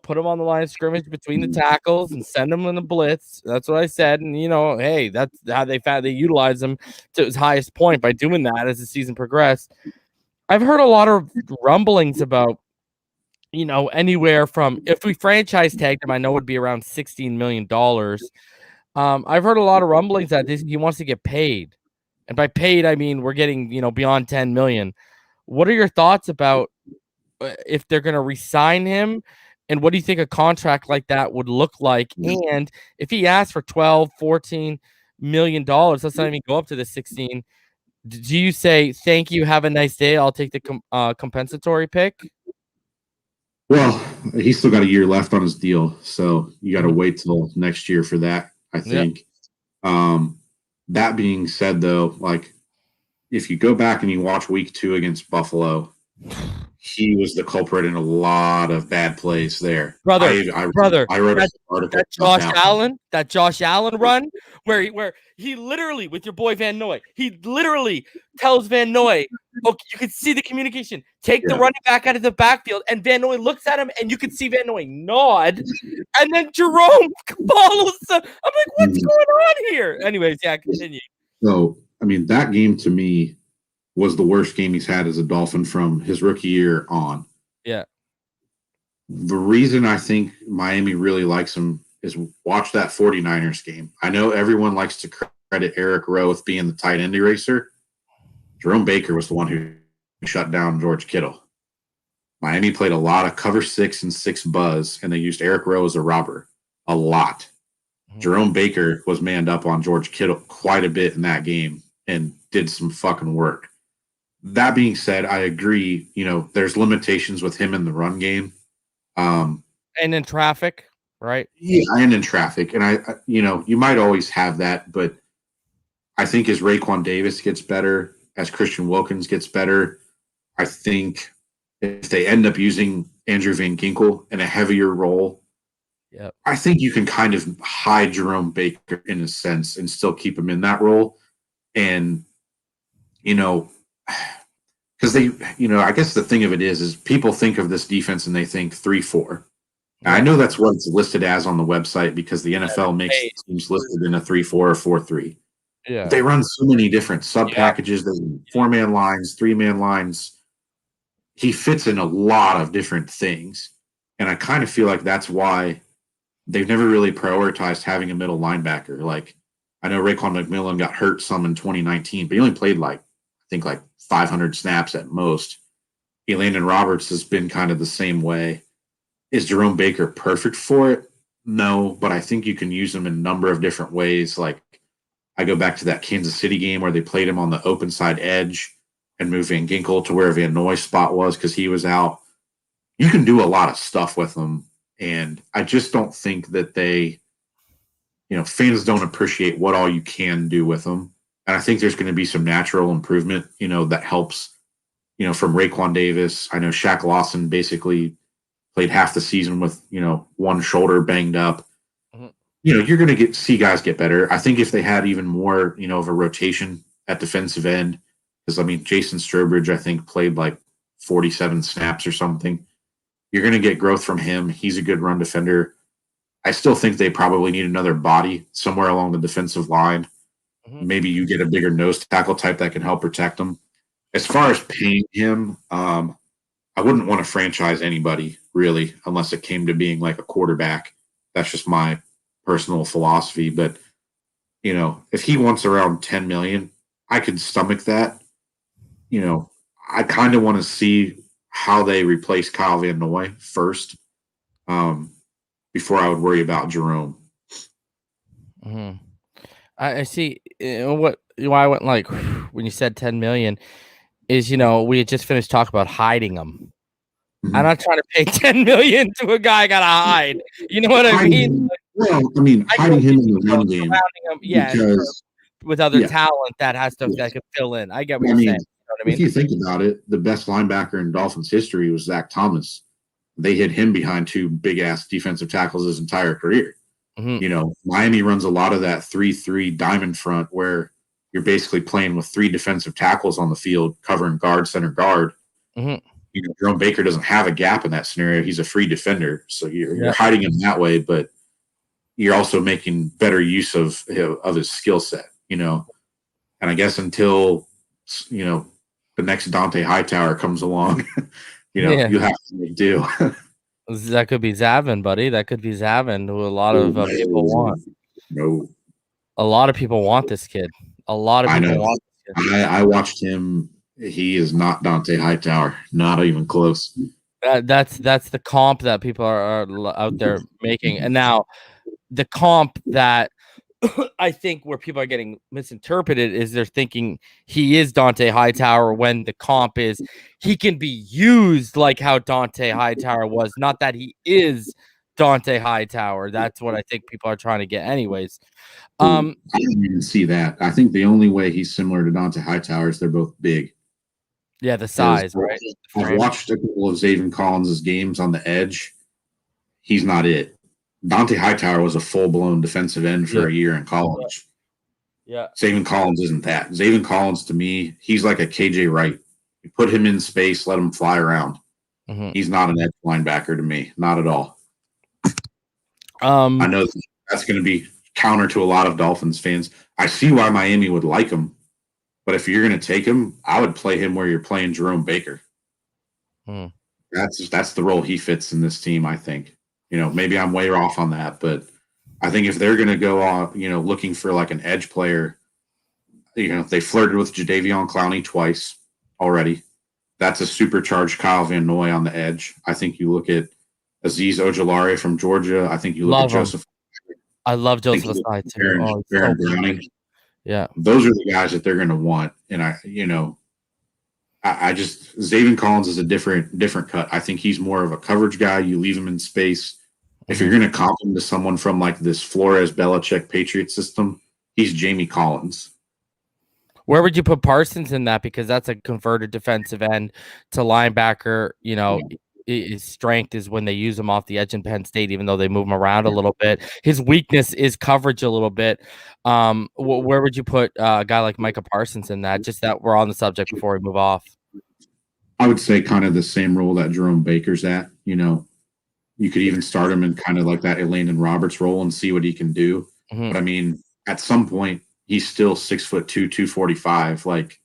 Put him on the line of scrimmage between the tackles and send him in the blitz. That's what I said. And, hey, that's how they utilized him to his highest point by doing that as the season progressed. I've heard a lot of rumblings about, anywhere from, if we franchise tagged him, I know it would be around $16 million. I've heard a lot of rumblings that he wants to get paid. And by paid, I mean, we're getting, beyond 10 million. What are your thoughts about, if they're going to re-sign him, and what do you think a contract like that would look like? And if he asks for $12-14 million, let's not even go up to the 16. Do you say thank you, have a nice day, I'll take the compensatory pick? Well, he's still got a year left on his deal, so you got to wait till next year for that, I think. That being said, though, like if you go back and you watch week 2 against Buffalo, he was the culprit in a lot of bad plays there. Brother, I wrote an article that Josh Allen run where he literally, with your boy Van Noy, he literally tells Van Noy, okay, you can see the communication. Take the running back out of the backfield, and Van Noy looks at him, and you can see Van Noy nod, and then Jerome follows. I'm like, what's going on here? Anyways, yeah, continue. So, I mean, that game to me was the worst game he's had as a Dolphin from his rookie year on. Yeah. The reason I think Miami really likes him is watch that 49ers game. I know everyone likes to credit Eric Rowe with being the tight end eraser. Jerome Baker was the one who shut down George Kittle. Miami played a lot of cover 6 and 6 buzz, and they used Eric Rowe as a robber a lot. Jerome Baker was manned up on George Kittle quite a bit in that game and did some fucking work. That being said, I agree, there's limitations with him in the run game. And in traffic, right? Yeah, and in traffic. And you might always have that, but I think as Raekwon Davis gets better, as Christian Wilkins gets better, I think if they end up using Andrew Van Ginkel in a heavier role, I think you can kind of hide Jerome Baker in a sense and still keep him in that role. And, because they, I guess the thing of it is people think of this defense and they think 3-4. I know that's what it's listed as on the website because the NFL makes teams listed in a 3-4 or 4-3. Yeah. They run so many different sub packages. They run 4-man lines, 3-man lines. He fits in a lot of different things. And I kind of feel like that's why they've never really prioritized having a middle linebacker. Like, I know Raekwon McMillan got hurt some in 2019, but he only played like 500 snaps at most. Elandon Roberts has been kind of the same way. Is Jerome Baker perfect for it? No, but I think you can use him in a number of different ways. Like, I go back to that Kansas City game where they played him on the open side edge and moved Van Ginkel to where Van Noy's spot was because he was out. You can do a lot of stuff with him. And I just don't think that they, fans don't appreciate what all you can do with them. And I think there's going to be some natural improvement, that helps, from Raekwon Davis. I know Shaq Lawson basically played half the season with, one shoulder banged up. You're going to see guys get better. I think if they had even more, of a rotation at defensive end, because, Jason Strowbridge, I think, played like 47 snaps or something. You're going to get growth from him. He's a good run defender. I still think they probably need another body somewhere along the defensive line. Maybe you get a bigger nose tackle type that can help protect them. As far as paying him, I wouldn't want to franchise anybody, really, unless it came to being like a quarterback. That's just my personal philosophy. But, if he wants around $10 million, I could stomach that. I kind of want to see how they replace Kyle Van Noy first before I would worry about Jerome. I see why I went like when you said 10 million is, we had just finished talking about hiding them. I'm not trying to pay 10 million to a guy I got to hide. You know what I mean? Hiding him in the run game. Because, with other talent that could fill in. I get what you're saying. If you think about it, the best linebacker in Dolphins history was Zach Thomas. They hid him behind 2 big-ass defensive tackles his entire career. Miami runs a lot of that 3-3 diamond front where you're basically playing with 3 defensive tackles on the field covering guard, center guard. Jerome Baker doesn't have a gap in that scenario. He's a free defender. So you're hiding him that way, but you're also making better use of his skill set, And I guess until, the next Dante Hightower comes along, you have to make do. That could be Zavin, buddy. That could be Zavin, who a lot of people want. No. A lot of people want this kid. A lot of people want this kid. I watched him. He is not Dante Hightower. Not even close. That's the comp that people are out there making. And now the comp that I think where people are getting misinterpreted is they're thinking he is Dante Hightower when the comp is he can be used like how Dante Hightower was, not that he is Dante Hightower. That's what I think people are trying to get anyways. I didn't even see that. I think the only way he's similar to Dante Hightower is they're both big. Yeah, the size, right? I've watched a couple of Zaven Collins' games on the edge. He's not it. Dante Hightower was a full-blown defensive end for a year in college. Yeah. Zaven Collins isn't that. Zaven Collins, to me, he's like a KJ Wright. You put him in space, let him fly around. Mm-hmm. He's not an edge linebacker to me. Not at all. I know that's going to be counter to a lot of Dolphins fans. I see why Miami would like him. But if you're going to take him, I would play him where you're playing Jerome Baker. That's the role he fits in this team, I think. Maybe I'm way off on that, but I think if they're going to go on, looking for like an edge player, they flirted with Jadeveon Clowney twice already. That's a supercharged Kyle Van Noy on the edge. I think you look at Azeez Ojulari from Georgia. I think you look at Joseph. I love Joseph Asai too. Baron Browning. Yeah, those are the guys that they're going to want, and I just Zaven Collins is a different cut. I think he's more of a coverage guy. You leave him in space. If you're going to comp him to someone from like this Flores Belichick Patriot system, he's Jamie Collins. Where would you put Parsons in that? Because that's a converted defensive end to linebacker. His strength is when they use him off the edge in Penn State, even though they move him around a little bit. His weakness is coverage a little bit. Where would you put a guy like Micah Parsons in that? Just that we're on the subject before we move off. I would say kind of the same role that Jerome Baker's at. You could even start him in kind of like that Elandon Roberts role and see what he can do. Mm-hmm. But I mean, at some point, he's still 6'2", 245. Like,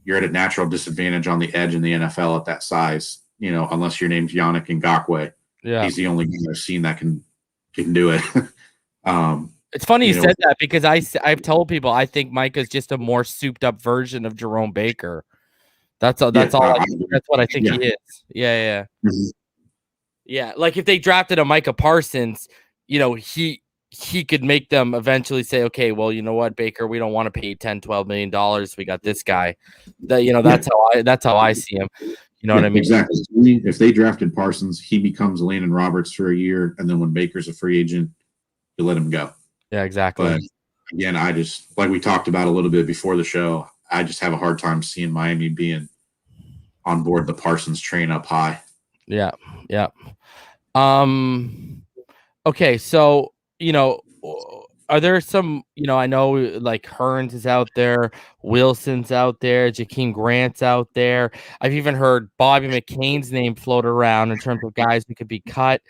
you're at a natural disadvantage on the edge in the NFL at that size. Unless your name's Yannick Ngakoue. Yeah. He's the only guy I've seen that can do it. It's funny you said that because I've told people I think Micah's just a more souped up version of Jerome Baker. That's what I think he is. Yeah. Mm-hmm. Yeah, like if they drafted a Micah Parsons, he could make them eventually say, okay, well, you know what, Baker, we don't want to pay $10-12 million. We got this guy. That's how I see him. You know what I mean? Exactly. If they drafted Parsons, he becomes Elandon Roberts for a year, and then when Baker's a free agent, you let him go. Yeah, exactly. But again, I just, like we talked about a little bit before the show, I just have a hard time seeing Miami being on board the Parsons train up high. Yeah. Okay, so are there some, I know like Hearns is out there, Wilson's out there, Jakeem Grant's out there. I've even heard Bobby McCain's name float around in terms of guys who could be cut.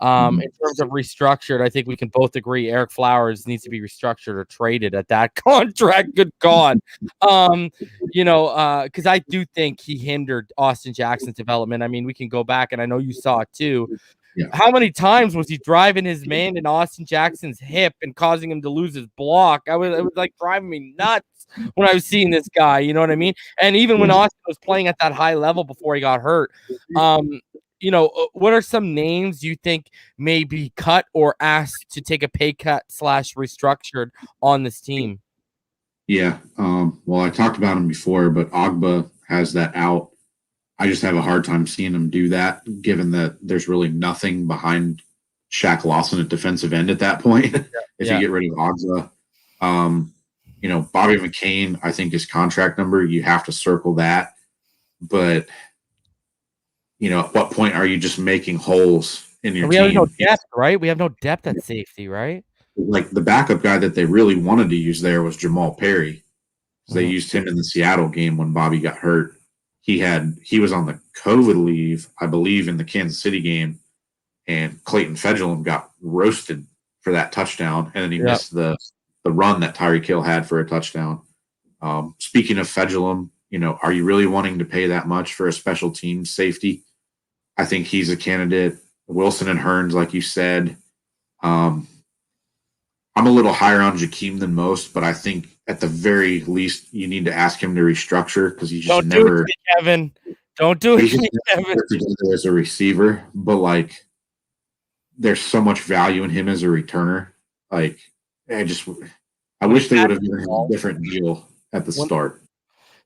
In terms of restructured, I think we can both agree Eric Flowers needs to be restructured or traded at that contract. Good God. Because I do think he hindered Austin Jackson's development. I mean, we can go back, and I know you saw it too. Yeah. How many times was he driving his man in Austin Jackson's hip and causing him to lose his block? It was like driving me nuts when I was seeing this guy. You know what I mean? And even when Austin was playing at that high level before he got hurt, what are some names you think may be cut or asked to take a pay cut / restructured on this team? Yeah. Well, I talked about him before, but Ogbah has that out. I just have a hard time seeing him do that, given that there's really nothing behind Shaq Lawson at defensive end at that point. If you get rid of Ogbah, Bobby McCain, I think his contract number, you have to circle that. But, at what point are you just making holes in your team? We have no depth, right? We have no depth at safety, right? Like the backup guy that they really wanted to use there was Jamal Perry. They used him in the Seattle game when Bobby got hurt. He was on the COVID leave, I believe, in the Kansas City game, and Clayton Fedulum got roasted for that touchdown, and then he missed the run that Tyreek Hill had for a touchdown. Speaking of Fedulum, are you really wanting to pay that much for a special team safety? I think he's a candidate. Wilson and Hearns, like you said. I'm a little higher on Jakeem than most, but I think at the very least you need to ask him to restructure because he's just never. Don't do it He's to just me, Kevin. together as a receiver, but like there's so much value in him as a returner. Like I wish they would have given him a different deal at the start.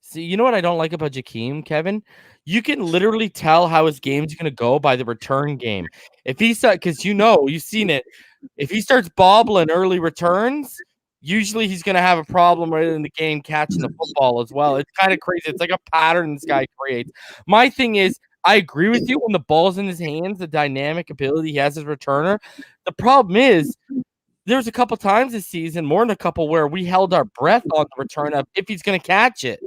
See, you know what I don't like about Jakeem, Kevin? You can literally tell how his game's going to go by the return game. If he start, because you've seen it. If he starts bobbling early returns, usually he's going to have a problem right in the game catching the football as well. It's kind of crazy. It's like a pattern this guy creates. My thing is, I agree with you when the ball's in his hands, the dynamic ability he has as a returner. The problem is, there was a couple times this season, more than a couple, where we held our breath on the return up if he's going to catch it.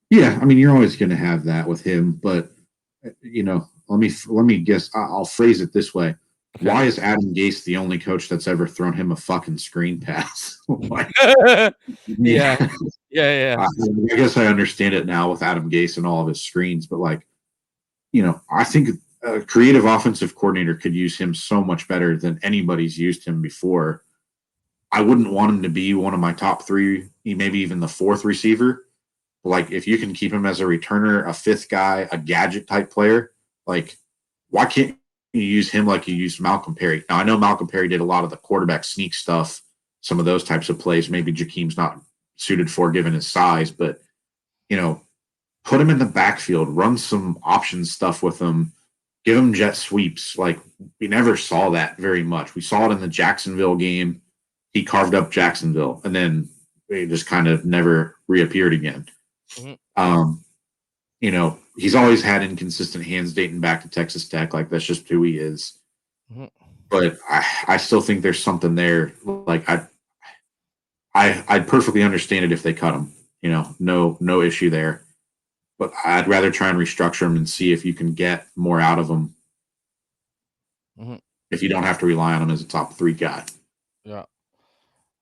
Yeah, I mean, you're always going to have that with him, but let me guess. I'll phrase it this way: Okay. Why is Adam Gase the only coach that's ever thrown him a fucking screen pass? Yeah. I guess I understand it now with Adam Gase and all of his screens, but I think a creative offensive coordinator could use him so much better than anybody's used him before. I wouldn't want him to be one of my top 3, maybe even the 4th receiver. Like, if you can keep him as a returner, a 5th guy, a gadget type player, like, why can't you use him like you used Malcolm Perry? Now, I know Malcolm Perry did a lot of the quarterback sneak stuff, some of those types of plays. Maybe Jakeem's not suited for given his size, but, put him in the backfield, run some option stuff with him, give him jet sweeps. Like, we never saw that very much. We saw it in the Jacksonville game. He carved up Jacksonville, and then he just kind of never reappeared again. Mm-hmm. He's always had inconsistent hands dating back to Texas Tech. Like, that's just who he is. Mm-hmm. But I still think there's something there. Like, I'd perfectly understand it if they cut him. No issue there. But I'd rather try and restructure him and see if you can get more out of him. Mm-hmm. If you don't have to rely on him as a top 3 guy. Yeah.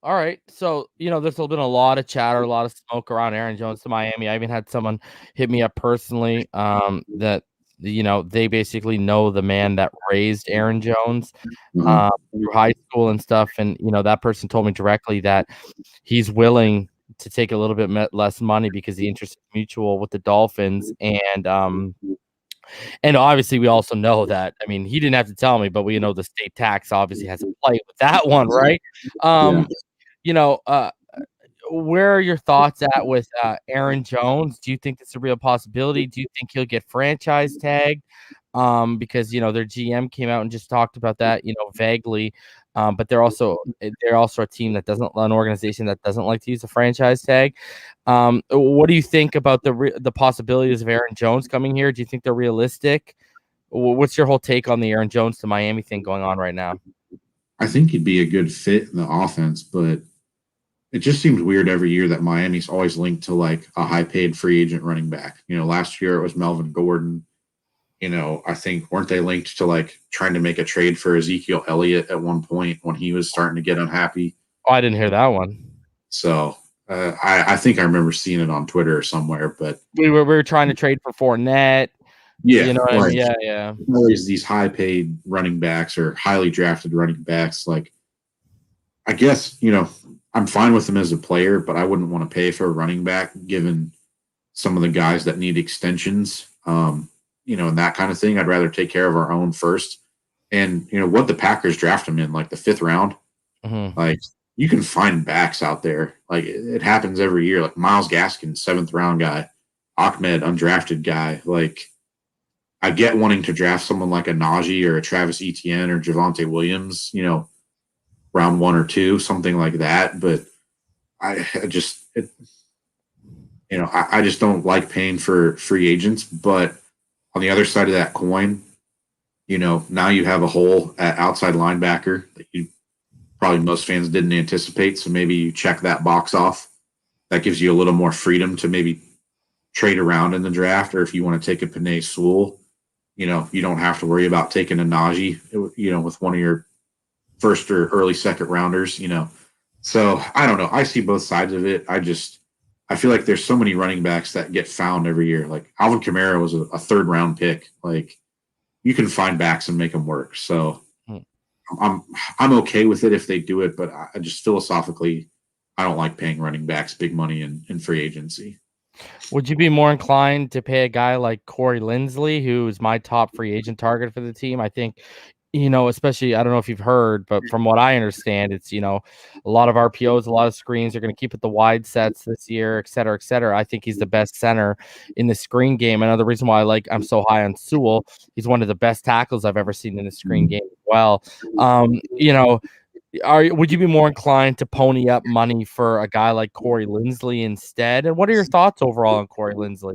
All right. So, there's been a lot of chatter, a lot of smoke around Aaron Jones to Miami. I even had someone hit me up personally that, they basically know the man that raised Aaron Jones through high school and stuff. And, that person told me directly that he's willing to take a little bit less money because the interest is mutual with the Dolphins. And obviously we also know that, I mean, he didn't have to tell me, but we know the state tax obviously has a play with that one, right? Where are your thoughts at with Aaron Jones? Do you think it's a real possibility? Do you think he'll get franchise tagged? Because their GM came out and just talked about that, vaguely. But they're also a team that an organization that doesn't like to use a franchise tag. What do you think about the possibilities of Aaron Jones coming here? Do you think they're realistic? What's your whole take on the Aaron Jones to Miami thing going on right now? I think he'd be a good fit in the offense, but it just seems weird every year that Miami's always linked to like a high-paid free agent running back. Last year it was Melvin Gordon. I think weren't they linked to like trying to make a trade for Ezekiel Elliott at one point when he was starting to get unhappy? Oh, I didn't hear that one. So I think I remember seeing it on Twitter or somewhere. But we were trying to trade for Fournette. Yeah, I mean? Yeah. Always these high-paid running backs or highly drafted running backs. Like, I guess I'm fine with him as a player, but I wouldn't want to pay for a running back given some of the guys that need extensions. And that kind of thing. I'd rather take care of our own first. And, what the Packers draft him in, like the 5th round, like you can find backs out there. Like it happens every year. Like Myles Gaskin, 7th round guy, Ahmed, undrafted guy. Like I get wanting to draft someone like a Najee or a Travis Etienne or Javonte Williams, round 1 or 2, something like that. But I just don't like paying for free agents. But on the other side of that coin, now you have a hole at outside linebacker that probably most fans didn't anticipate. So maybe you check that box off. That gives you a little more freedom to maybe trade around in the draft. Or if you want to take a Penei Sewell, you don't have to worry about taking a Najee, with one of your first or early second rounders, So I don't know. I see both sides of it. I feel like there's so many running backs that get found every year. Like Alvin Kamara was a 3rd round pick. Like you can find backs and make them work. So I'm okay with it if they do it, but I just philosophically, I don't like paying running backs big money in free agency. Would you be more inclined to pay a guy like Corey Linsley, who's my top free agent target for the team? I think, especially, I don't know if you've heard, but from what I understand, it's, a lot of RPOs, a lot of screens. Are going to keep it the wide sets this year, et cetera, et cetera. I think he's the best center in the screen game. Another reason why I'm so high on Sewell, he's one of the best tackles I've ever seen in the screen game as well. Would you be more inclined to pony up money for a guy like Corey Linsley instead? And what are your thoughts overall on Corey Linsley?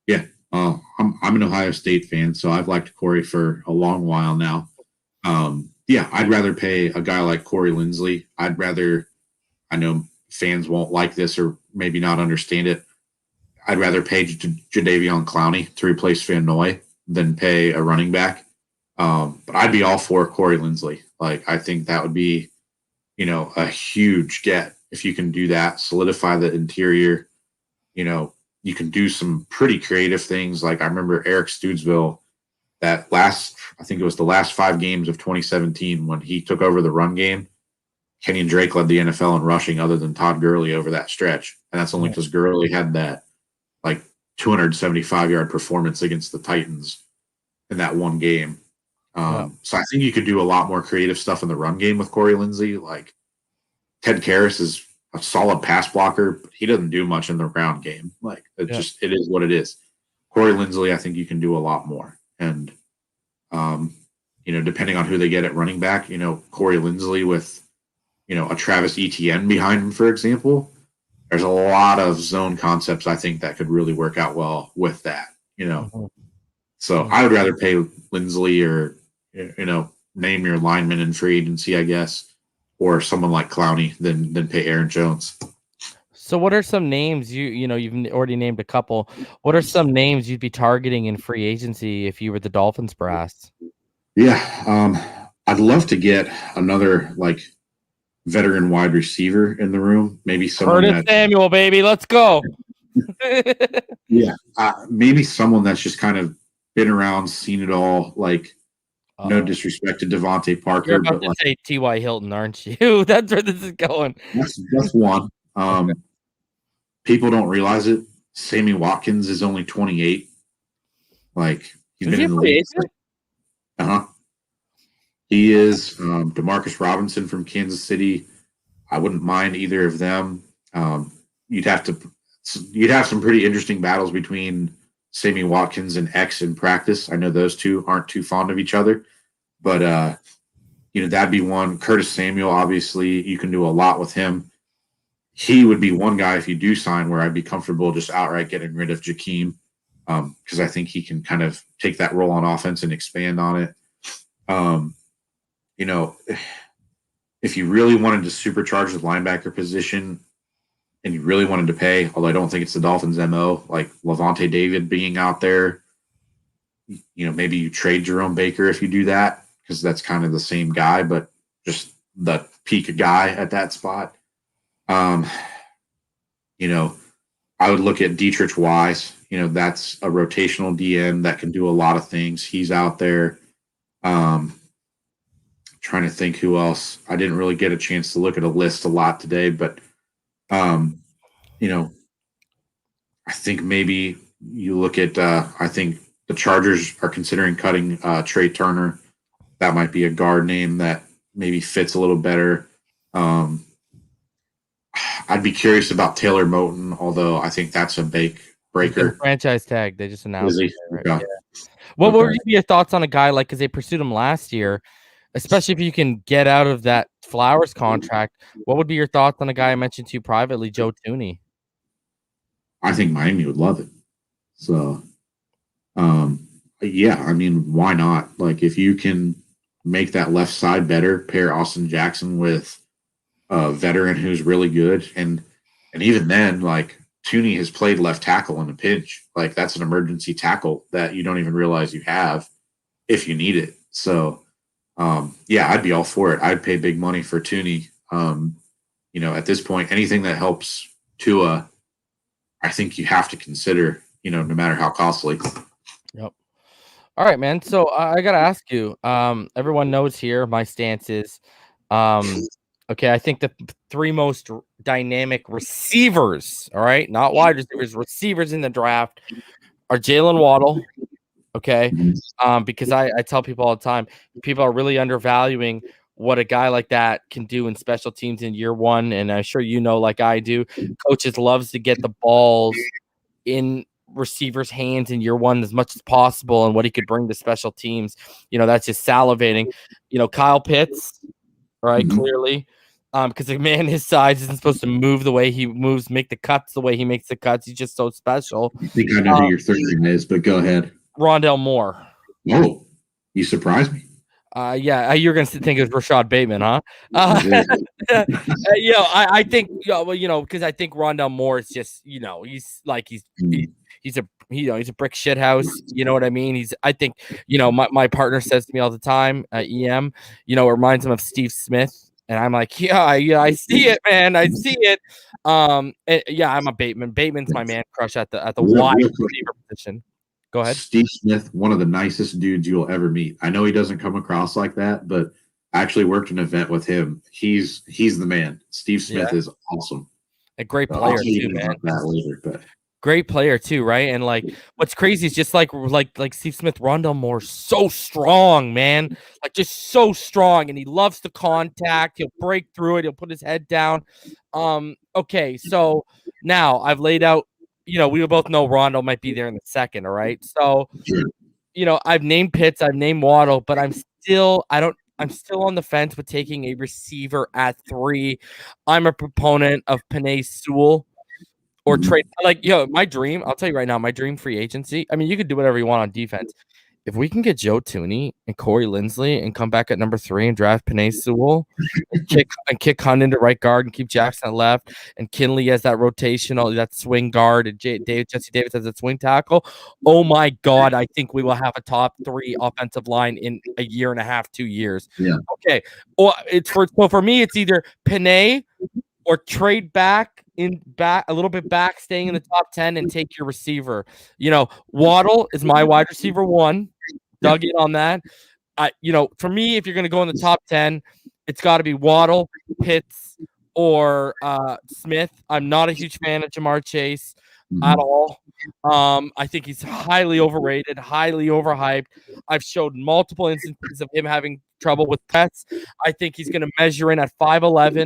Yeah, I'm an Ohio State fan, so I've liked Corey for a long while now. Yeah, I'd rather pay a guy like Corey Linsley. I know fans won't like this or maybe not understand it. I'd rather pay Jadeveon Clowney to replace Van Noy than pay a running back. But I'd be all for Corey Linsley. Like, I think that would be, a huge get if you can do that, solidify the interior. You can do some pretty creative things. Like, I remember Eric Studesville, I think it was the last 5 games of 2017 when he took over the run game. Kenyon Drake led the NFL in rushing other than Todd Gurley over that stretch. And that's only because Gurley had that 275-yard performance against the Titans in that one game. So I think you could do a lot more creative stuff in the run game with Corey Linsley. Like, Ted Karras is a solid pass blocker, but he doesn't do much in the ground game. It is what it is. Corey Linsley, I think you can do a lot more. And, depending on who they get at running back, Corey Linsley with, a Travis Etienne behind him, for example, there's a lot of zone concepts I think that could really work out well with that, So I would rather pay Linsley or, name your lineman in free agency, I guess, or someone like Clowney than pay Aaron Jones. So what are some names you've already named a couple? What are some names you'd be targeting in free agency if you were the Dolphins brass? Yeah, I'd love to get another veteran wide receiver in the room. Maybe someone Curtis Samuel, baby, let's go. Yeah, maybe someone that's just kind of been around, seen it all. No disrespect to Devontae Parker, You're about to say T.Y. Hilton, aren't you? That's where this is going. That's one. People don't realize it. Sammy Watkins is only 28. He's been in the league. He is. Demarcus Robinson from Kansas City. I wouldn't mind either of them. You'd have some pretty interesting battles between Sammy Watkins and X in practice. I know those two aren't too fond of each other, but that'd be one. Curtis Samuel, obviously, you can do a lot with him. He would be one guy, if you do sign, where I'd be comfortable just outright getting rid of Jakeem, because I think he can kind of take that role on offense and expand on it. If you really wanted to supercharge the linebacker position and you really wanted to pay, although I don't think it's the Dolphins' MO, like Levante David being out there, maybe you trade Jerome Baker if you do that, because that's kind of the same guy, but just the peak guy at that spot. I would look at Dietrich Wise. That's a rotational DN that can do a lot of things. He's out there. Trying to think who else. I didn't really get a chance to look at a list a lot today, but I think maybe you look at I think the Chargers are considering cutting Trey Turner. That might be a guard name that maybe fits a little better. I'd be curious about Taylor Moton, although I think that's a breaker. Franchise tag. They just announced it. Right? Yeah. What would be your thoughts on a guy because they pursued him last year, especially if you can get out of that Flowers contract? What would be your thoughts on a guy I mentioned to you privately, Joe Thuney? I think Miami would love it. So, why not? If you can make that left side better, pair Austin Jackson with a veteran who's really good, and even then, Thuney has played left tackle in a pinch. That's an emergency tackle that you don't even realize you have if you need it. So, I'd be all for it. I'd pay big money for Thuney. At this point, anything that helps Tua, I think you have to consider, no matter how costly. Yep. All right, man. So I got to ask you, everyone knows here my stance is Okay, I think the three most dynamic receivers, all right, not wide receivers, receivers in the draft are Jalen Waddle. Okay, because I tell people all the time, people are really undervaluing what a guy like that can do in special teams in year one, and I'm sure you know, like I do, coaches loves to get the balls in receivers' hands in year one as much as possible, and what he could bring to special teams. That's just salivating. Kyle Pitts, right? Mhm. Clearly, because a man his size isn't supposed to move the way he moves, make the cuts the way he makes the cuts. He's just so special. I think I know who your third name is, but go ahead. Rondell Moore. Oh, you surprised me. Yeah, you're gonna think it's Rashad Bateman, huh? I think, because I think Rondell Moore is just, he's like he's a brick shit house. You know what I mean? I think, my partner says to me all the time, EM, it reminds him of Steve Smith, and I'm like, yeah, I see it, man, I see it. I'm a Bateman. Bateman's my man crush at the wide receiver position. Go ahead. Steve Smith, one of the nicest dudes you'll ever meet. I know he doesn't come across like that, but I actually worked an event with him. He's the man. Steve Smith is awesome. A great player too, man. About that later, but great player too, right? And like, what's crazy is just like Steve Smith, Rondell Moore, so strong, man. Like, just so strong, and he loves the contact. He'll break through it. He'll put his head down. Okay, so now I've laid out. We both know Rondell might be there in the second. All right, so I've named Pitts, I've named Waddle, but I'm still on the fence with taking a receiver at 3. I'm a proponent of Penei Sewell. Or trade, my dream, I'll tell you right now, my dream free agency. I mean, you could do whatever you want on defense. If we can get Joe Thuney and Corey Linsley and come back at number 3 and draft Penei Sewell and kick Hunt into right guard and keep Jackson at left and Kinley as that rotational, that swing guard, and Jesse Davis as a swing tackle. Oh my God, I think we will have a top 3 offensive line in a year and a half, 2 years. Yeah. Okay. Well, for me, it's either Penei or trade back a little bit back, staying in the top 10 and take your receiver. Waddle is my wide receiver 1. Dug in on that. For me, if you're going to go in the top 10, it's got to be Waddle, Pitts, or Smith. I'm not a huge fan of Jamar Chase at all. I think he's highly overrated, highly overhyped. I've showed multiple instances of him having trouble with pets. I think he's going to measure in at 5'11".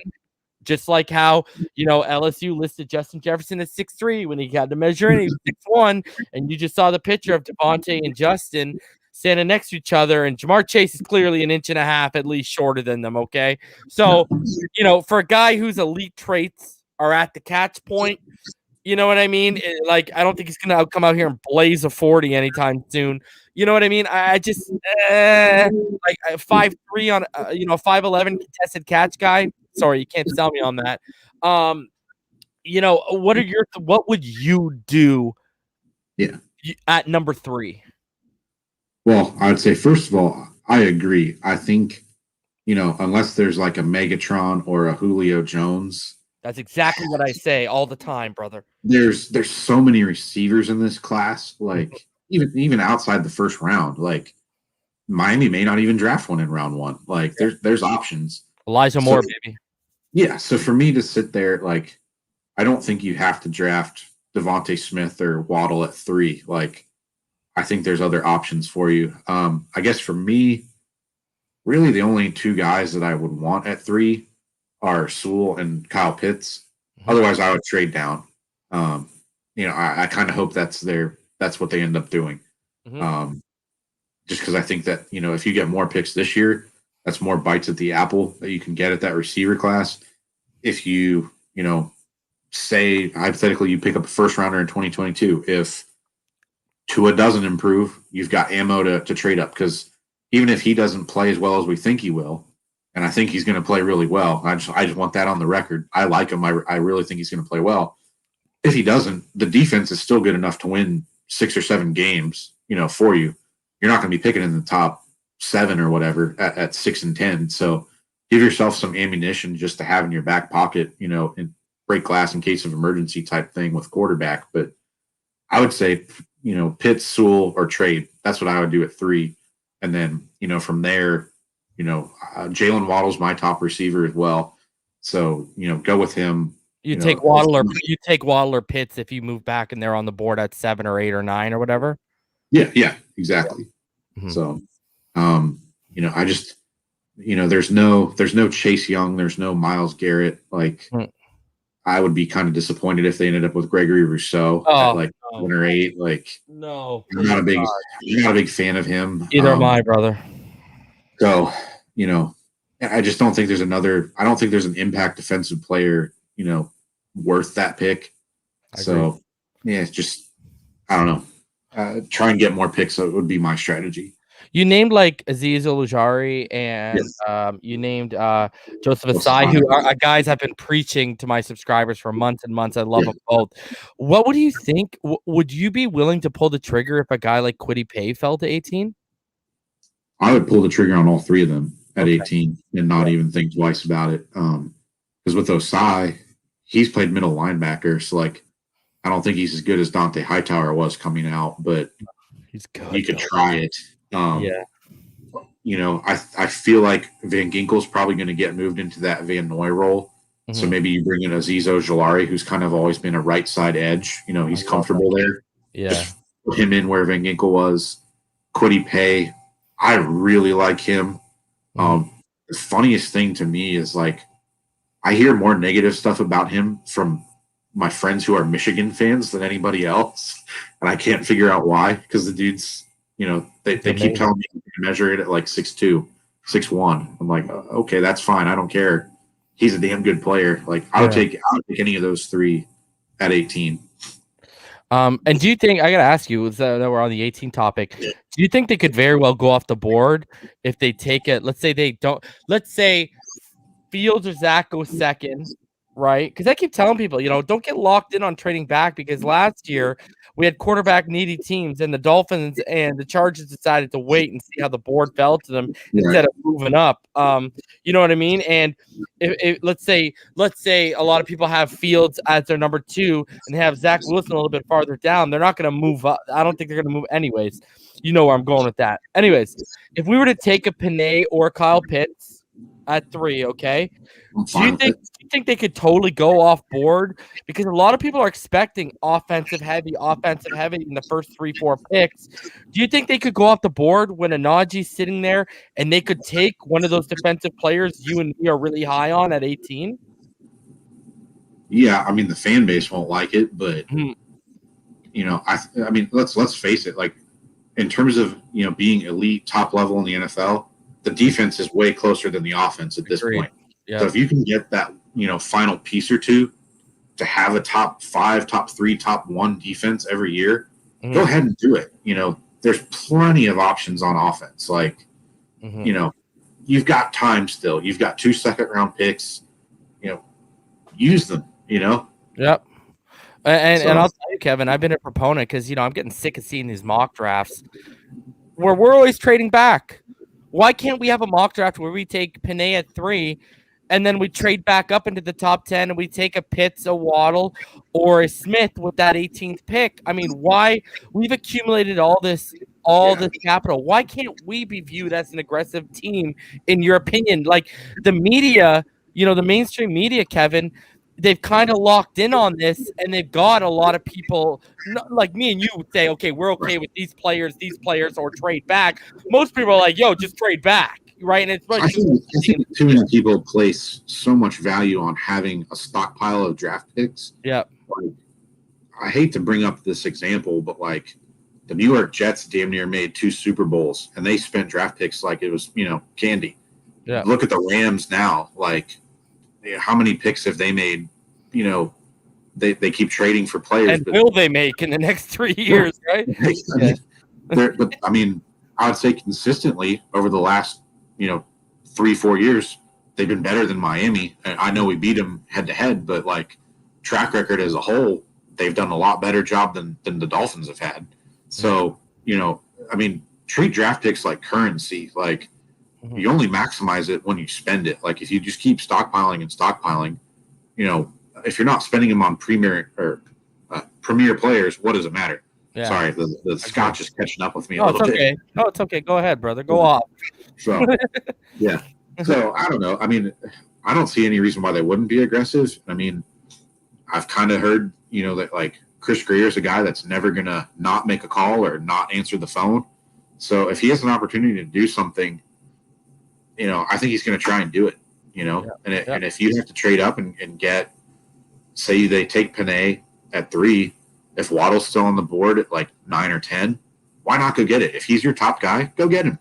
Just like how, LSU listed Justin Jefferson at 6'3" when he had to measure in, he was 6'1", and you just saw the picture of Devontae and Justin standing next to each other, and Jamar Chase is clearly 1.5 inches at least shorter than them, okay? So, for a guy whose elite traits are at the catch point, you know what I mean? Like, I don't think he's going to come out here and blaze a 40 anytime soon. You know what I mean? I just, like, 5'3" on, 5'11" contested catch guy. Sorry, you can't sell me on that. What would you do at number 3? Well, I would say, first of all, I agree. I think, unless there's like a Megatron or a Julio Jones. That's exactly what I say all the time, brother. There's so many receivers in this class, like even outside the first round. Like, Miami may not even draft one in round 1. Like, there's options. Elijah Moore, baby. Yeah, so for me to sit there, like, I don't think you have to draft Devontae Smith or Waddle at 3. Like, I think there's other options for you. I guess for me, really the only 2 guys that I would want at 3 are Sewell and Kyle Pitts. Otherwise, I would trade down. I kind of hope that's what they end up doing. Just because I think that, if you get more picks this year, that's more bites at the apple that you can get at that receiver class. If you, say hypothetically you pick up a first rounder in 2022, if Tua doesn't improve, you've got ammo to trade up, because even if he doesn't play as well as we think he will, and I think he's going to play really well, I just want that on the record. I like him. I really think he's going to play well. If he doesn't, the defense is still good enough to win 6 or 7 games, for you. You're not going to be picking in the top 7 or whatever at 6 and 10. So give yourself some ammunition just to have in your back pocket, in break glass in case of emergency type thing with quarterback. But I would say, Pitts, Sewell, or trade. That's what I would do at 3. And then, from there, Jalen Waddle's my top receiver as well. So, go with him. You take Waddle or Pitts if you move back and they're on the board at 7 or 8 or 9 or whatever. Yeah, exactly. Mm-hmm. So, I just, there's no Chase Young, there's no Myles Garrett. Like, I would be kind of disappointed if they ended up with Gregory Rousseau at like 7 or 8. Like, no, I'm not a big fan of him. Either am I, brother. So, I just don't think there's I don't think there's an impact defensive player, worth that pick. So, yeah, it's just, I don't know. Try and get more picks. So it would be my strategy. You named like Azeez Ojulari and you named Joseph Asai, who are guys I've been preaching to my subscribers for months and months. I love them both. What would you think? Would you be willing to pull the trigger if a guy like Kwity Paye fell to 18? I would pull the trigger on all three of them at 18 and not even think twice about it. Because with Osai, he's played middle linebacker. So, like, I don't think he's as good as Dante Hightower was coming out, but he's good. You could try it. I feel like Van Ginkel's probably going to get moved into that Van Noy role. So maybe you bring in Azeez Ojulari, who's kind of always been a right side edge. He's comfortable there. Yeah. Just put him in where Van Ginkel was. Kwity Paye, I really like him. The funniest thing to me is, like, I hear more negative stuff about him from my friends who are Michigan fans than anybody else. And I can't figure out why, because the dude's, they keep telling me you can measure it at like 6'2", 6'1". I'm like, okay, that's fine. I don't care. He's a damn good player. Like, I would take any of those three at 18. And do you think, I got to ask you, that we're on the 18 topic, do you think they could very well go off the board if they take it? Let's say Fields or Zach go second, right? Because I keep telling people, don't get locked in on trading back, because last year we had quarterback needy teams, and the Dolphins and the Chargers decided to wait and see how the board fell to them instead of moving up. You know what I mean? And if let's say a lot of people have Fields as their number 2 and they have Zach Wilson a little bit farther down, they're not going to move up. I don't think they're going to move anyways. You know where I'm going with that. Anyways, if we were to take a Panay or Kyle Pitts at 3, okay? Do you think they could totally go off board? Because a lot of people are expecting offensive heavy in the first 3-4 picks. Do you think they could go off the board when Anaji's sitting there and they could take one of those defensive players you and me are really high on at 18? Yeah, I mean, the fan base won't like it, but I mean, let's face it. Like, in terms of being elite, top level in the NFL, the defense is way closer than the offense at this point. Yeah. So if you can get that, final piece or two to have a top 5, top 3, top 1 defense every year, go ahead and do it. There's plenty of options on offense. Like, you've got time still. You've got 2 second-round picks. Use them. Yep. And I'll tell you, Kevin, I've been a proponent because I'm getting sick of seeing these mock drafts where we're always trading back. Why can't we have a mock draft where we take Panay at 3 and then we trade back up into the top 10 and we take a Pitts, a Waddle, or a Smith with that 18th pick? I mean, why? We've accumulated all this capital. Why can't we be viewed as an aggressive team, in your opinion? Like, the media, the mainstream media, Kevin, they've kind of locked in on this, and they've got a lot of people like me and you would say, okay, we're okay with these players, or trade back. Most people are like, yo, just trade back, right? And I think too many people place so much value on having a stockpile of draft picks. Yeah. Like, I hate to bring up this example, but like the New York Jets damn near made 2 Super Bowls, and they spent draft picks like it was, candy. Yeah. Look at the Rams now, like, how many picks have they made? They keep trading for players. And will they make in the next 3 years, right? But I mean, I would say consistently over the last 3-4 years, they've been better than Miami. And I know we beat them head to head, but like, track record as a whole, they've done a lot better job than the Dolphins have had. So I mean, treat draft picks like currency. Like, you only maximize it when you spend it. Like, if you just keep stockpiling, if you're not spending them on premier players, what does it matter? Yeah. Sorry, the scotch is catching up with me a little bit. No, it's okay. Go ahead, brother. Go off. So, yeah. So, I don't know. I mean, I don't see any reason why they wouldn't be aggressive. I mean, I've kind of heard, that like Chris Greer is a guy that's never going to not make a call or not answer the phone. So if he has an opportunity to do something, I think he's going to try and do it, and if you have to trade up and get, say they take Panay at 3, if Waddle's still on the board at like 9 or 10, why not go get it? If he's your top guy, go get him.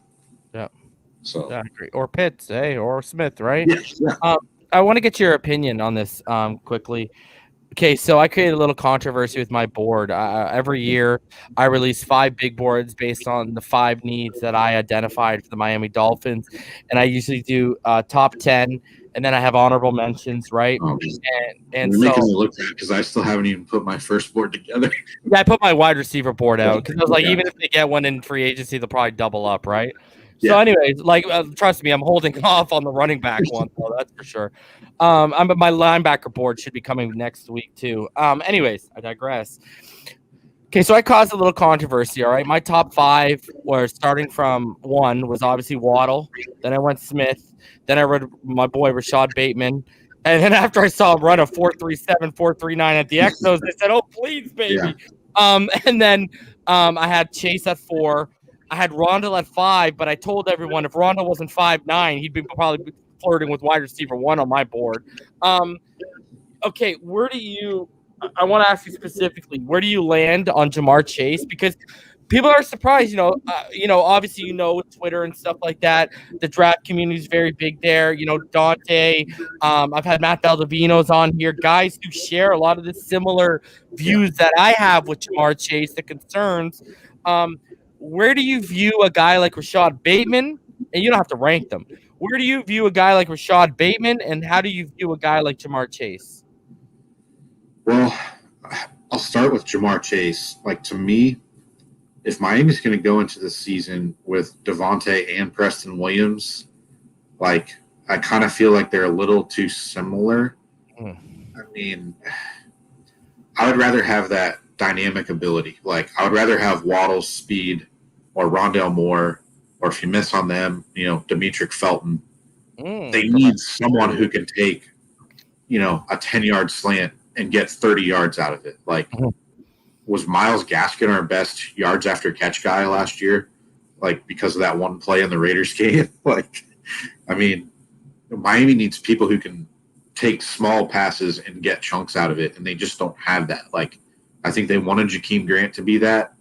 Yeah. So I agree. Or Pitts, or Smith, right? Yeah. I want to get your opinion on this quickly. Okay, so I created a little controversy with my board. Every year, I release 5 big boards based on the 5 needs that I identified for the Miami Dolphins, and I usually do top 10, and then I have honorable mentions, right? And you're so making me look bad because I still haven't even put my first board together. yeah, I put my wide receiver board out because I was like, even if they get one in free agency, they'll probably double up, right? So, anyways, trust me, I'm holding off on the running back one, so that's for sure. My linebacker board should be coming next week too. Anyways, I digress. Okay, so I caused a little controversy. All right, my top 5 were starting from 1 was obviously Waddle. Then I went Smith. Then I read my boy Rashad Bateman. And then after I saw him run a 4.37, 4.39 at the Exos, I said, "Oh, please, baby." Yeah. And then I had Chase at 4. I had Rondell at 5, but I told everyone if Rondell wasn't 5'9", he'd be probably flirting with wide receiver 1 on my board. Okay, where do you? I want to ask you specifically, where do you land on Jamar Chase? Because people are surprised, obviously, with Twitter and stuff like that, the draft community is very big there. Dante, I've had Matt Valdovinos on here, guys who share a lot of the similar views that I have with Jamar Chase, the concerns. Where do you view a guy like Rashad Bateman? And you don't have to rank them. Where do you view a guy like Rashad Bateman, and how do you view a guy like Jamar Chase? Well, I'll start with Jamar Chase. Like, to me, if Miami's going to go into the season with Devontae and Preston Williams, like, I kind of feel like they're a little too similar. I mean, I would rather have that dynamic ability. Like, I would rather have Waddle's speed or Rondell Moore, or if you miss on them, Demetric Felton. They need someone who can take, a 10-yard slant and get 30 yards out of it. Like, was Myles Gaskin our best yards after catch guy last year? Like, because of that one play in the Raiders game? Like, I mean, Miami needs people who can take small passes and get chunks out of it, and they just don't have that. Like, I think they wanted Jakeem Grant to be that.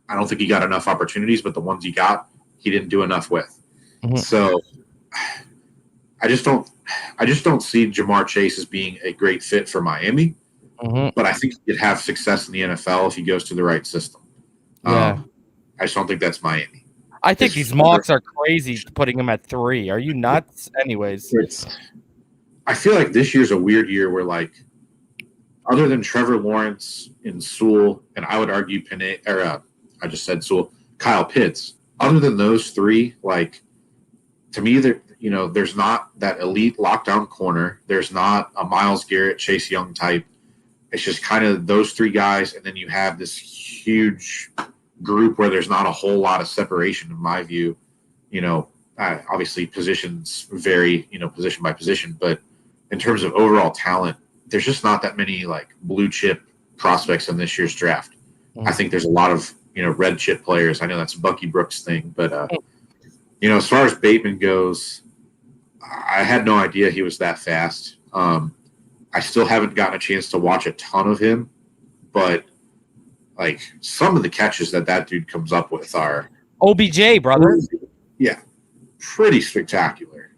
I don't think he got enough opportunities, but the ones he got, he didn't do enough with. So I just don't see Jamar Chase as being a great fit for Miami. But I think he could have success in the NFL if he goes to the right system. I just don't think that's Miami. I think these mocks are crazy putting him at 3. Are you nuts? Anyways. I feel like this year's a weird year where, like, other than Trevor Lawrence and Sewell, and I would argue I just said Sewell, Kyle Pitts, other than those 3, like, to me, there's not that elite lockdown corner. There's not a Myles Garrett, Chase Young type. It's just kind of those 3 guys, and then you have this huge group where there's not a whole lot of separation, in my view. Obviously positions vary, position by position, but in terms of overall talent, there's just not that many, like, blue chip prospects in this year's draft. I think there's a lot of, red chip players. I know that's a Bucky Brooks thing, but, as far as Bateman goes, I had no idea he was that fast. I still haven't gotten a chance to watch a ton of him, but, like, some of the catches that dude comes up with are OBJ, brother. Yeah, pretty spectacular.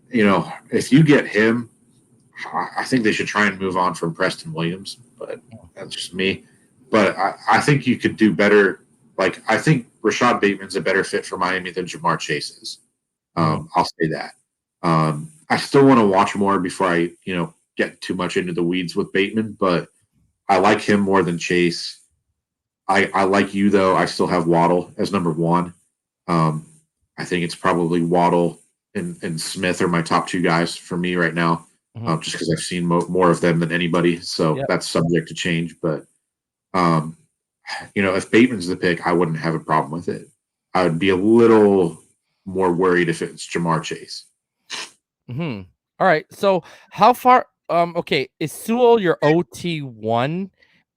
If you get him, I think they should try and move on from Preston Williams, but that's just me. But I think you could do better. Like, I think Rashad Bateman's a better fit for Miami than Jamar Chase is. I'll say that. I still want to watch more before I, get too much into the weeds with Bateman, but I like him more than Chase. I like you, though. I still have Waddle as number 1. I think it's probably Waddle and Smith are my top 2 guys for me right now, just because I've seen more of them than anybody. So that's subject to change. But, if Bateman's the pick, I wouldn't have a problem with it. I would be a little more worried if it's Jamar Chase. Hmm. All right. So how far? Okay, is Sewell your OT1?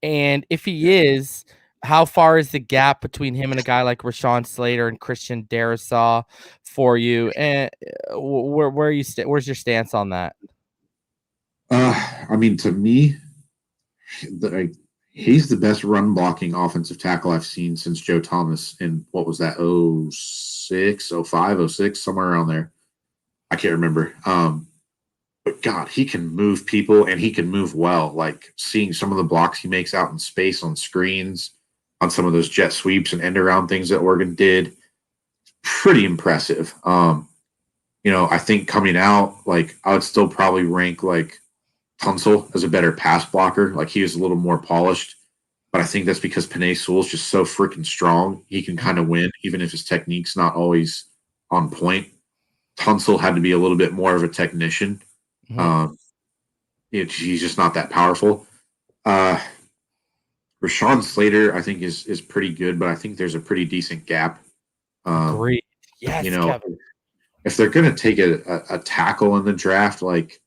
And if he is, how far is the gap between him and a guy like Rashawn Slater and Christian Darrisaw for you? And where are you? Where's your stance on that? I mean, to me, he's the best run blocking offensive tackle I've seen since Joe Thomas in what was that, 06, 05, 06, somewhere around there. I can't remember. But God, he can move people and he can move well. Like seeing some of the blocks he makes out in space on screens, on some of those jet sweeps and end around things that Oregon did, pretty impressive. I think coming out, like I would still probably rank like Tunsil as a better pass blocker. Like he was a little more polished, but I think that's because Penei Sewell's just so freaking strong. He can kind of win, even if his technique's not always on point. Tunsil had to be a little bit more of a technician. Mhm. He's just not that powerful. Rashawn Slater, I think, is pretty good, but I think there's a pretty decent gap. Great. Yes, Kevin. If they're going to take a tackle in the draft, like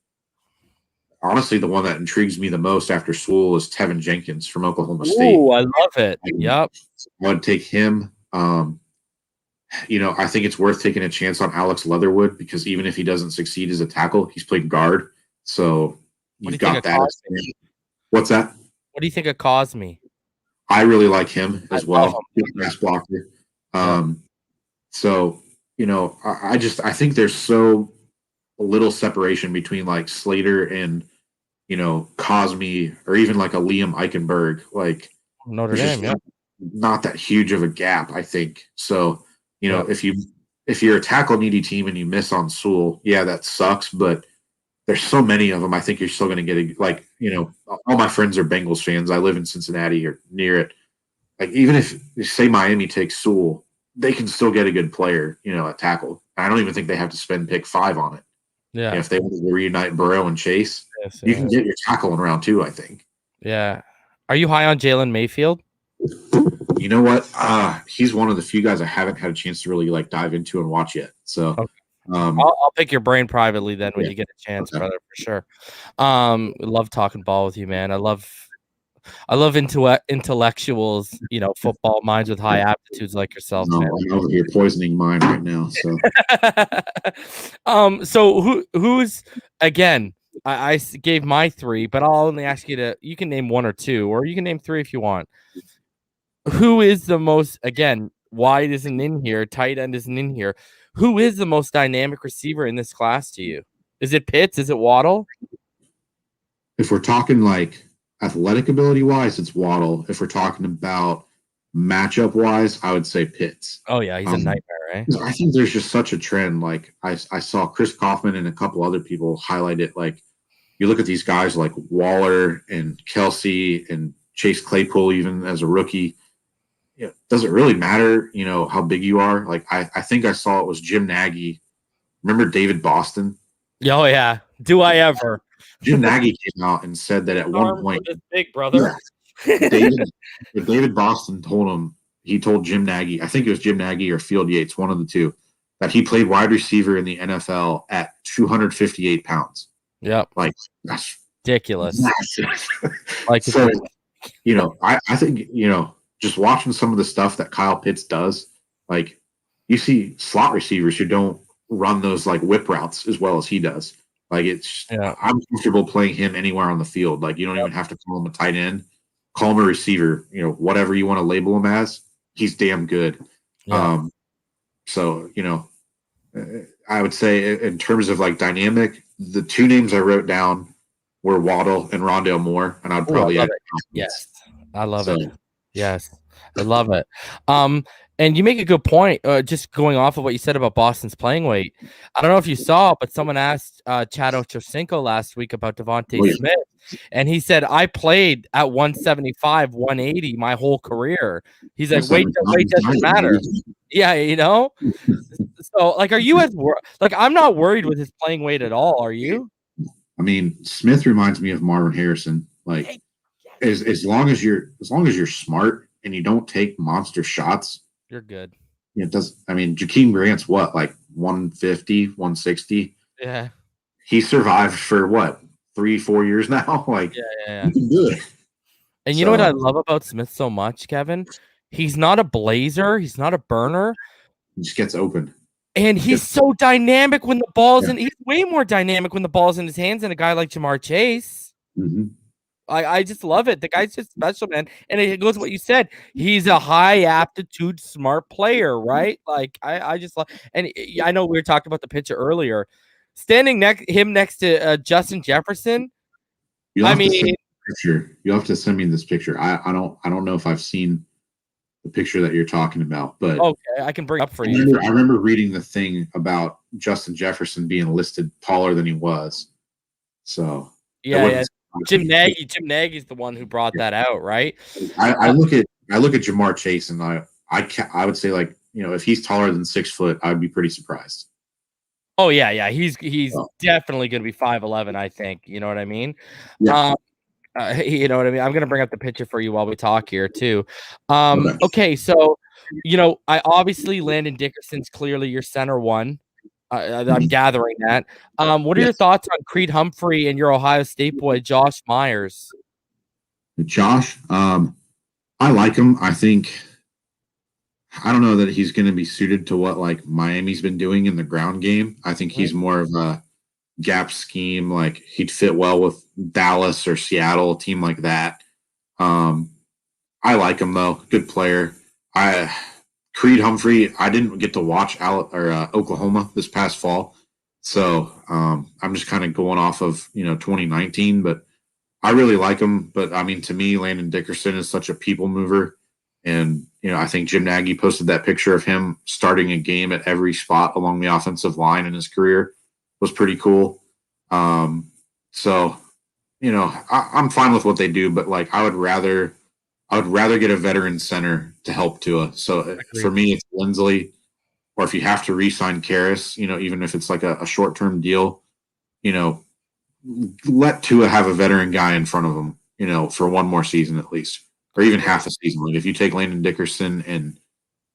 honestly, the one that intrigues me the most after Sewell is Tevin Jenkins from Oklahoma State. Ooh, I love it. Yep. I would take him. I think it's worth taking a chance on Alex Leatherwood because even if he doesn't succeed as a tackle, he's played guard. So you've got that. What's that? What do you think of Cosme? I really like him as well. Pass blocker. So, I think there's so little separation between like Slater and, Cosme or even like a Liam Eichenberg. Like Notre Dame, not that huge of a gap, I think. So, if you're a tackle needy team and you miss on Sewell, yeah, that sucks. But there's so many of them. I think you're still going to get all my friends are Bengals fans. I live in Cincinnati or near it. Like even if say Miami takes Sewell, they can still get a good player, at tackle. I don't even think they have to spend pick 5 on it. Yeah. If they want to reunite Burrow and Chase, you can get your tackle in round 2, I think. Yeah. Are you high on Jalen Mayfield? You know what? He's one of the few guys I haven't had a chance to really like dive into and watch yet. So okay. I'll pick your brain privately then when you get a chance, brother, for sure. Love talking ball with you, man. I love intellectuals, football minds with high aptitudes like yourself. No, man. I'm over here poisoning mine right now. So, so who's again? I gave my 3, but I'll only ask you you can name 1 or 2, or you can name 3 if you want. Who is the most, again, wide isn't in here, tight end isn't in here. Who is the most dynamic receiver in this class to you? Is it Pitts? Is it Waddle? If we're talking like athletic ability wise, it's Waddle. If we're talking about matchup wise, I would say Pitts. Oh yeah, he's a nightmare, right? I think there's just such a trend. Like I saw Chris Kaufman and a couple other people highlight it. Like you look at these guys like Waller and Kelsey and Chase Claypool, even as a rookie. Does it really matter, how big you are? Like I think I saw it was Jim Nagy. Remember David Boston? Oh yeah. Do I ever? Jim Nagy came out and said that at one point, big brother. David Boston told Jim Nagy, I think it was Jim Nagy or Field Yates, one of the two, that he played wide receiver in the NFL at 258 pounds. Yep. Like that's ridiculous. Like so, I think, just watching some of the stuff that Kyle Pitts does, like you see slot receivers who don't run those like whip routes as well as he does. Like I'm comfortable playing him anywhere on the field. Like you don't even have to call him a tight end, call him a receiver, whatever you want to label him as, he's damn good. Yeah. So, I would say in terms of like dynamic, the 2 names I wrote down were Waddle and Rondale Moore, and I'd probably add. Yes. I love it. Yes, I love it. And you make a good point. Just going off of what you said about Boston's playing weight, I don't know if you saw, but someone asked Chad Ochocinco last week about Devontae Smith, and he said, "I played at 175, 180 my whole career." He's like, "Weight doesn't matter." Yeah, So, like, are you I'm not worried with his playing weight at all. Are you? I mean, Smith reminds me of Marvin Harrison. Like, as long as you're smart and you don't take monster shots, you're good. It does. I mean, Jakeem Grant's what, like 150, 160? Yeah. he survived for what, 3-4 years now. Like, Yeah. you can do it. And you know what I love about Smith so much, Kevin? He's not a blazer. He's not a burner. He just gets open. And he's so dynamic when the ball's Yeah. in. He's way more dynamic when the ball's in his hands than a guy like Jamar Chase. Mm-hmm. I just love it. The guy's just special, man. And it goes to what you said. He's a high aptitude, smart player, right? Like I just love. And I know we were talking about the picture earlier. Standing next to Justin Jefferson. You'll have to send me this picture. I don't know if I've seen the picture that you're talking about, but okay, I can bring it up for you. I remember reading the thing about Justin Jefferson being listed taller than he was. So yeah. Jim Nagy's the one who brought that out, right? I look at Jamar Chase, and I would say, like, you know, if he's taller than 6 foot, I'd be pretty surprised. Oh yeah. He's definitely going to be 5'11", I think. You know what I mean? Yeah. You know what I mean? I'm going to bring up the picture for you while we talk here too. Okay, so you know, I obviously Landon Dickerson's clearly your center one. I'm gathering that. What are your thoughts on Creed Humphrey and your Ohio State boy Josh Myers? Josh, I like him. I don't know that he's going to be suited to what like Miami's been doing in the ground game. I think he's more of a gap scheme. Like, he'd fit well with Dallas or Seattle, a team like that. I like him though. Good player. Creed Humphrey, I didn't get to watch Oklahoma this past fall. So I'm just kind of going off of, 2019, but I really like him. But I mean, to me, Landon Dickerson is such a people mover. And, I think Jim Nagy posted that picture of him starting a game at every spot along the offensive line in his career was pretty cool. So, I'm fine with what they do, but like, I would rather get a veteran center to help Tua. So for me, it's Lindsley, or if you have to re-sign Karras, even if it's like a short-term deal, let Tua have a veteran guy in front of him, for one more season at least, or even half a season. Like, if you take Landon Dickerson and,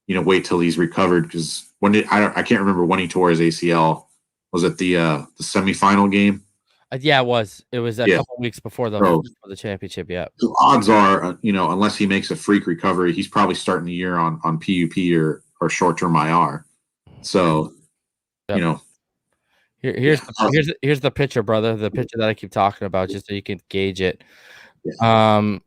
wait till he's recovered, because I can't remember when he tore his ACL. Was it the semifinal game? Yeah, it was. It was a couple weeks before the championship. Yeah. So odds are, unless he makes a freak recovery, he's probably starting the year on PUP or short-term IR. So, here's the picture, brother. The picture that I keep talking about, just so you can gauge it. Yeah.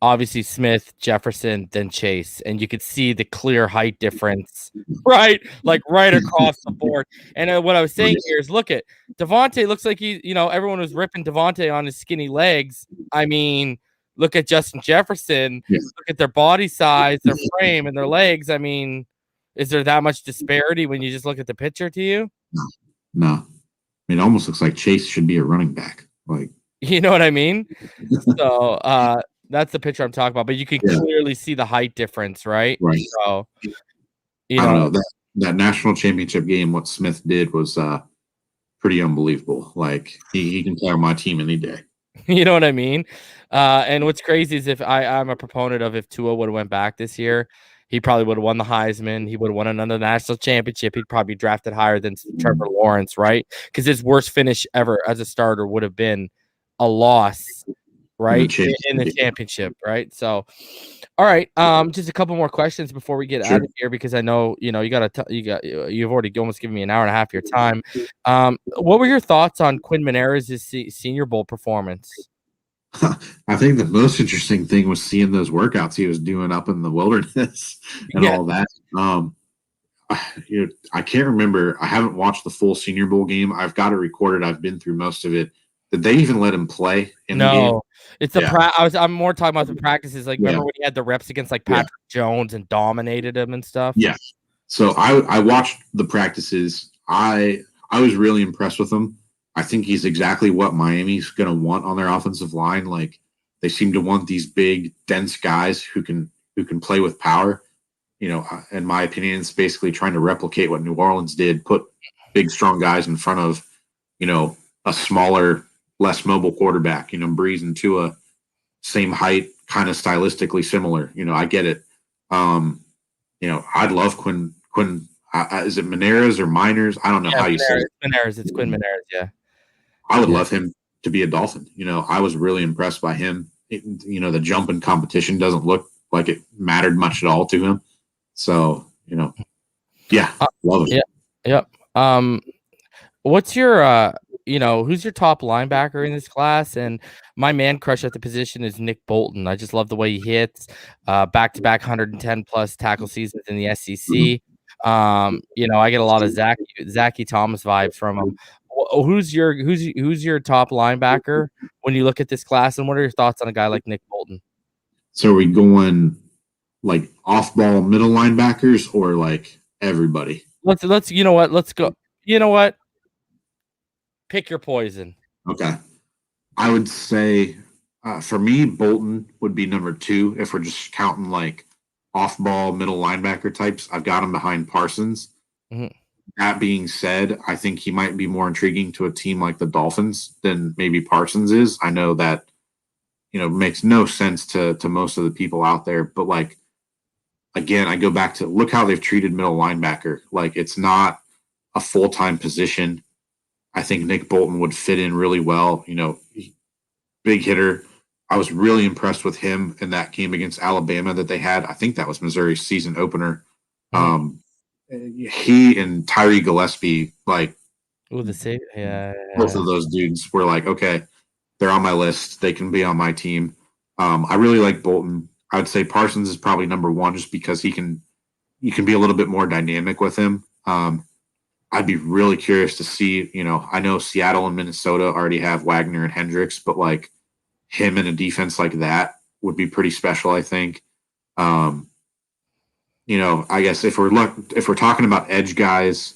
Obviously Smith, Jefferson, then Chase, and you could see the clear height difference, right? Like right across the board. And what I was saying here is, look at Devontae. Looks like everyone was ripping Devontae on his skinny legs. I mean, look at Justin Jefferson. Yeah. Look at their body size, their frame, and their legs. I mean, is there that much disparity when you just look at the picture to you? No. I mean, it almost looks like Chase should be a running back. Like, you know what I mean? So that's the picture I'm talking about, but you can clearly see the height difference, right? Right. So, I don't know, that national championship game, what Smith did was pretty unbelievable. Like, he can play on my team any day. You know what I mean? And what's crazy is, if I'm a proponent of, if Tua would have went back this year, he probably would have won the Heisman. He would have won another national championship. He'd probably be drafted higher than Trevor Lawrence, right? Because his worst finish ever as a starter would have been a loss, right, in the championship, right? So, all right, just a couple more questions before we get out of here, because I know you've already almost given me an hour and a half of your time. What were your thoughts on Quinn Meinerz' Senior Bowl performance? I think the most interesting thing was seeing those workouts he was doing up in the wilderness and all that. I can't remember. I haven't watched the full Senior Bowl game. I've got it recorded. I've been through most of it. Did they even let him play in the game? It's I'm more talking about the practices. Like, remember when he had the reps against like Patrick Jones and dominated him and stuff? Yeah. So I watched the practices. I was really impressed with him. I think he's exactly what Miami's going to want on their offensive line. Like, they seem to want these big, dense guys who can play with power. In my opinion, it's basically trying to replicate what New Orleans did, put big, strong guys in front of, a smaller, less mobile quarterback. Breeze and Tua, same height, kind of stylistically similar. I get it. I'd love Quinn. Is it Meinerz or Miners? I don't know how you say it. Meinerz. It's Quinn Meinerz. Yeah. I would love him to be a Dolphin. I was really impressed by him. The jump in competition doesn't look like it mattered much at all to him. So, love him. Yep. What's your who's your top linebacker in this class? And my man crush at the position is Nick Bolton. I just love the way he hits. Back-to-back 110 plus tackle seasons in the SEC. I get a lot of Zachy Thomas vibes from him. Who's your top linebacker when you look at this class, and what are your thoughts on a guy like Nick Bolton? So are we going like off-ball middle linebackers or like everybody? Let's go. You know what? Pick your poison. Okay. I would say for me, Bolton would be number 2 if we're just counting like off-ball middle linebacker types. I've got him behind Parsons. Mm-hmm. That being said, I think he might be more intriguing to a team like the Dolphins than maybe Parsons is. I know that, makes no sense to most of the people out there. But, like, again, I go back to look how they've treated middle linebacker. Like, it's not a full-time position. I think Nick Bolton would fit in really well. Big hitter. I was really impressed with him in that game against Alabama that they had. I think that was Missouri's season opener. Mm-hmm. He and Tyree Gillespie, like, both of those dudes were like, okay, they're on my list. They can be on my team. I really like Bolton. I would say Parsons is probably number 1 just because you can be a little bit more dynamic with him. I'd be really curious to see, I know Seattle and Minnesota already have Wagner and Hendricks, but like him in a defense like that would be pretty special, I think. I guess if we're talking about edge guys,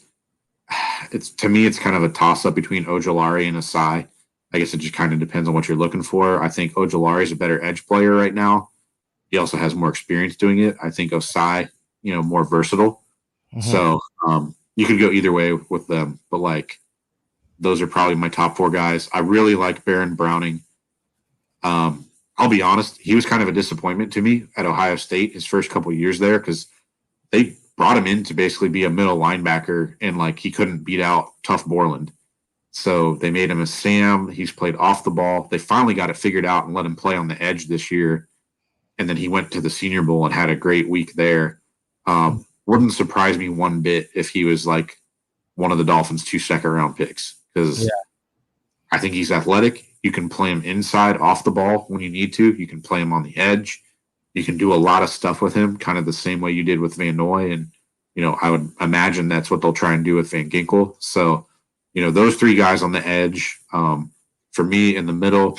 it's kind of a toss up between Ojulari and Asai. I guess it just kind of depends on what you're looking for. I think Ojulari is a better edge player right now. He also has more experience doing it. I think Asai, more versatile. Mm-hmm. So you could go either way with them, but like those are probably my top 4 guys. I really like Baron Browning. I'll be honest, he was kind of a disappointment to me at Ohio State his first couple of years there because they brought him in to basically be a middle linebacker, and like he couldn't beat out Tough Borland. So they made him a Sam. He's played off the ball. They finally got it figured out and let him play on the edge this year. And then he went to the Senior Bowl and had a great week there. Wouldn't surprise me one bit if he was like one of the Dolphins' 2 second-round picks because I think he's athletic. You can play him inside off the ball when you need to. You can play him on the edge. You can do a lot of stuff with him, kind of the same way you did with Van Noy. And, I would imagine that's what they'll try and do with Van Ginkel. So, those 3 guys on the edge, for me in the middle,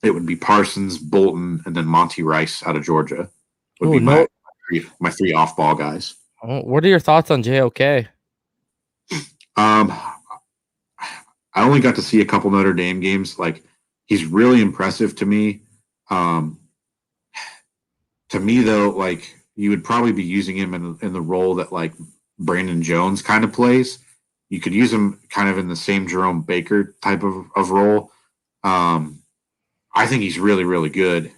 it would be Parsons, Bolton, and then Monty Rice out of Georgia would be my 3 off-ball guys. What are your thoughts on JOK? I only got to see a couple Notre Dame games. Like, he's really impressive to me. To me, though, like, you would probably be using him in the role that, like, Brandon Jones kind of plays. You could use him kind of in the same Jerome Baker type of role. I think he's really, really good.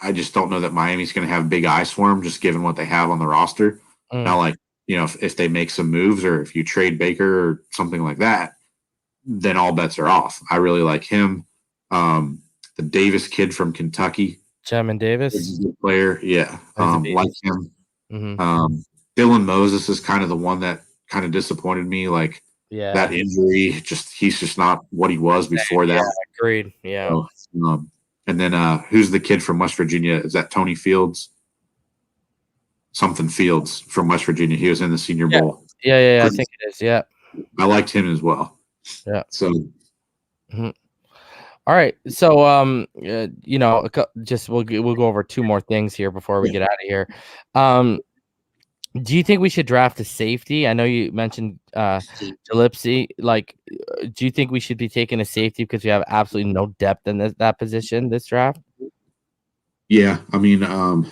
I just don't know that Miami's going to have big eyes for him, just given what they have on the roster. Now, like, if they make some moves or if you trade Baker or something like that, then all bets are off. I really like him. The Davis kid from Kentucky. Jamin Davis. He's a good player. Yeah. Like him. Mm-hmm. Dylan Moses is kind of the one that kind of disappointed me. Like that injury, he's just not what he was before that. Agreed. Yeah. So, and then who's the kid from West Virginia? Is that Tony Fields? Something Fields from West Virginia. He was in the Senior Bowl. Yeah, I think it is. Yeah. I liked him as well. Yeah. So. Mm-hmm. All right. So, just we'll go over 2 more things here before we get out of here. Do you think we should draft a safety? I know you mentioned Gillespie. Like, do you think we should be taking a safety because we have absolutely no depth in that position this draft? Yeah, I mean, I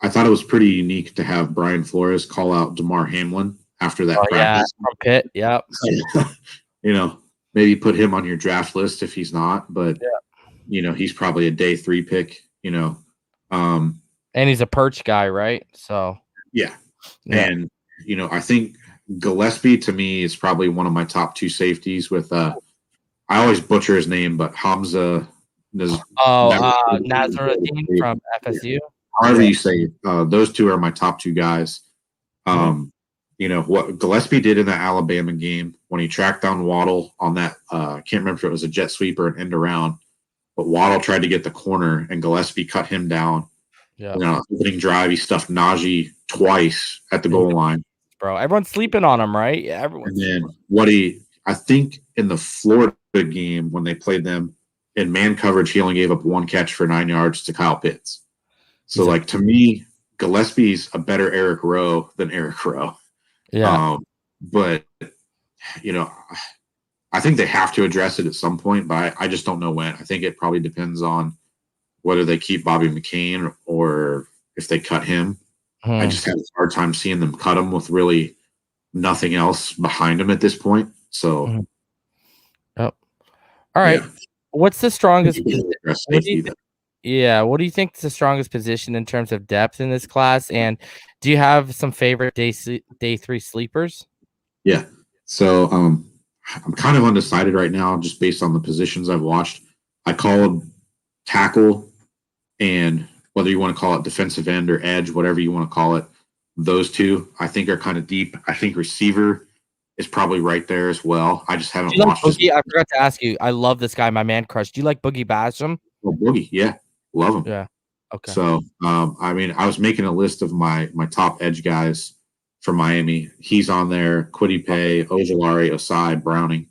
thought it was pretty unique to have Brian Flores call out DeMar Hamlin after that practice. From Pitt. Yep. Maybe put him on your draft list if he's not, but he's probably a day 3 pick. And he's a perch guy, right? So yeah. And I think Gillespie to me is probably one of my top two safeties. With I always butcher his name, but Hamza. Nazarudine from FSU. However you say it, those two are my top two guys. What Gillespie did in the Alabama game when he tracked down Waddle on that, I can't remember if it was a jet sweep or an end around, but Waddle tried to get the corner and Gillespie cut him down. Yeah. Opening drive, he stuffed Najee twice at the goal line. Bro, everyone's sleeping on him, right? Yeah, everyone's. And then I think in the Florida game when they played them in man coverage, he only gave up one catch for 9 yards to Kyle Pitts. So, to me, Gillespie's a better Eric Rowe than Eric Rowe. Yeah. But, I think they have to address it at some point, but I just don't know when. I think it probably depends on whether they keep Bobby McCain or if they cut him. I just have a hard time seeing them cut him with really nothing else behind him at this point. So, All right. Yeah. What's the strongest position? What do you think is the strongest position in terms of depth in this class? And do you have some favorite day three sleepers? Yeah. So I'm kind of undecided right now, just based on the positions I've watched. I called tackle, and whether you want to call it defensive end or edge, whatever you want to call it, those two I think are kind of deep. I think receiver is probably right there as well. I just haven't watched Boogie? I forgot to ask you. I love this guy, my man crush. Do you like Boogie Basham? Oh, Boogie, yeah. Love him. Yeah. Okay. So, I was making a list of my top edge guys from Miami. He's on there. Kwity Paye, Ojulari, Osai, Browning.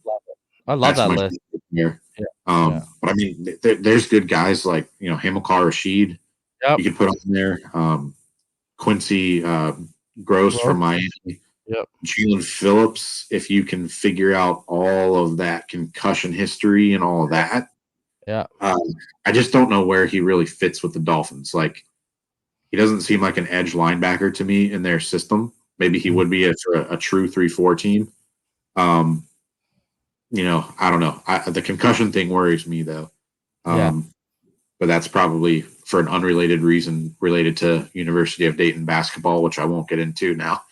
I love that list. There. Yeah. But there's good guys like Hamilcar Rashid. Yep. You could put on there. Quincy Gross from Miami. Yep. Jalen Phillips, if you can figure out all of that concussion history and all of that. Yeah. I just don't know where he really fits with the Dolphins. He doesn't seem like an edge linebacker to me in their system. Maybe he would be a true 3-4 team. I don't know. The concussion thing worries me though. But that's probably for an unrelated reason related to University of Dayton basketball, which I won't get into now.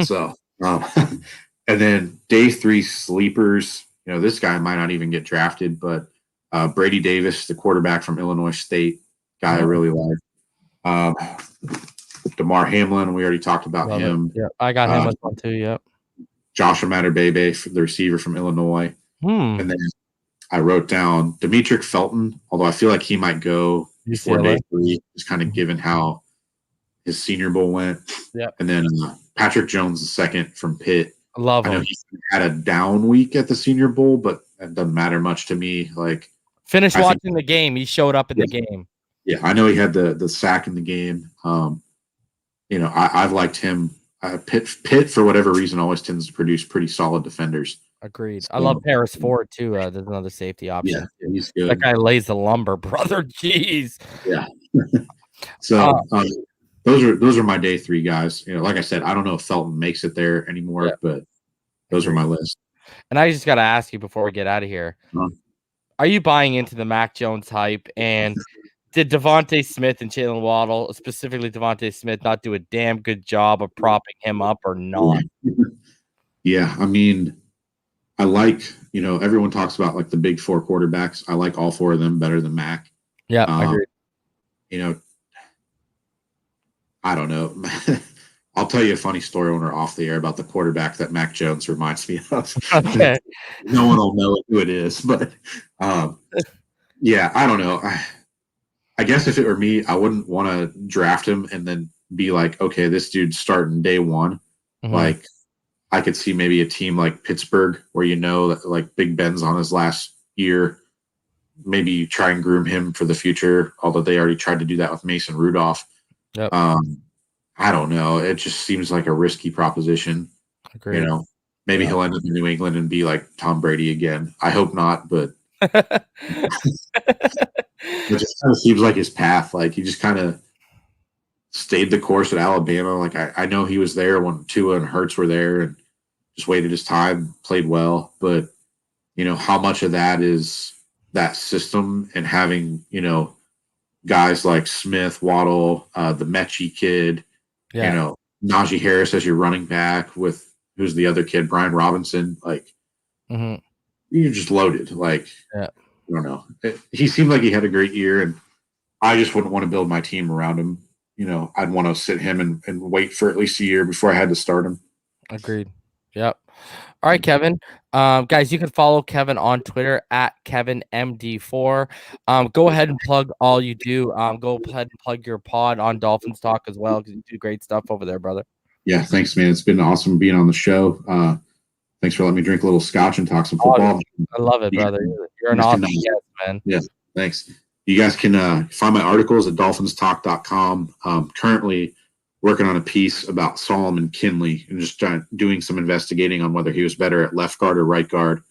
So, and then day three sleepers, this guy might not even get drafted, but Brady Davis, the quarterback from Illinois State, guy I really like. DeMar Hamlin, we already talked about him. Yeah, I got him as one too. Yep. Joshua Matterbebe, the receiver from Illinois. And then I wrote down Demetric Felton, although I feel like he might go before day three, just kind of given how his Senior Bowl went. Yeah. And then Patrick Jones, the second from Pitt. I love him. I know he had a down week at the Senior Bowl, but it doesn't matter much to me. Finish watching the game. He showed up in the game. Yeah, I know he had the sack in the game. I've liked him. Pitt, for whatever reason, always tends to produce pretty solid defenders. Agreed. I love Paris Ford too. There's another safety option. Yeah, he's good. That guy lays the lumber, brother. Jeez. Yeah. So those are my day three guys. Like I said, I don't know if Felton makes it there anymore, but those are my list. And I just got to ask you before we get out of here: are you buying into the Mac Jones hype? And did Devontae Smith and Jalen Waddle, specifically Devontae Smith, not do a damn good job of propping him up or not? Yeah, I like, everyone talks about the big four quarterbacks. I like all four of them better than Mac. Yeah, I agree. I don't know. I'll tell you a funny story when we're off the air about the quarterback that Mac Jones reminds me of. Okay. No one will know who it is, but yeah, I don't know. I guess if it were me, I wouldn't want to draft him and then be like, okay, this dude's starting day one. Mm-hmm. I could see maybe a team like Pittsburgh where that Big Ben's on his last year. Maybe you try and groom him for the future, although they already tried to do that with Mason Rudolph. Yep. I don't know. It just seems like a risky proposition. Agreed. Maybe he'll end up in New England and be like Tom Brady again. I hope not, but it just kind of seems like his path. He just kind of stayed the course at Alabama. I know he was there when Tua and Hurts were there and just waited his time, played well. But, how much of that is that system and having, guys like Smith, Waddle, the Mechie kid, Najee Harris as your running back with who's the other kid, Brian Robinson. Like, you're just loaded. Like, yeah. I don't know. He seemed like he had a great year, and I just wouldn't want to build my team around him. You know, I'd want to sit him and wait for at least a year before I had to start him. Agreed. Yep. All right, Kevin. Guys, you can follow Kevin on Twitter at KevinMD4. Go ahead and plug all you do. Go ahead and plug your pod on Dolphins Talk as well, because you do great stuff over there, brother. Yeah, thanks, man. It's been awesome being on the show. Thanks for letting me drink a little scotch and talk some football. I love it, brother. You're an awesome guest, man. Yeah, thanks. You guys can find my articles at DolphinsTalk.com. Currently working on a piece about Solomon Kinley and just doing some investigating on whether he was better at left guard or right guard.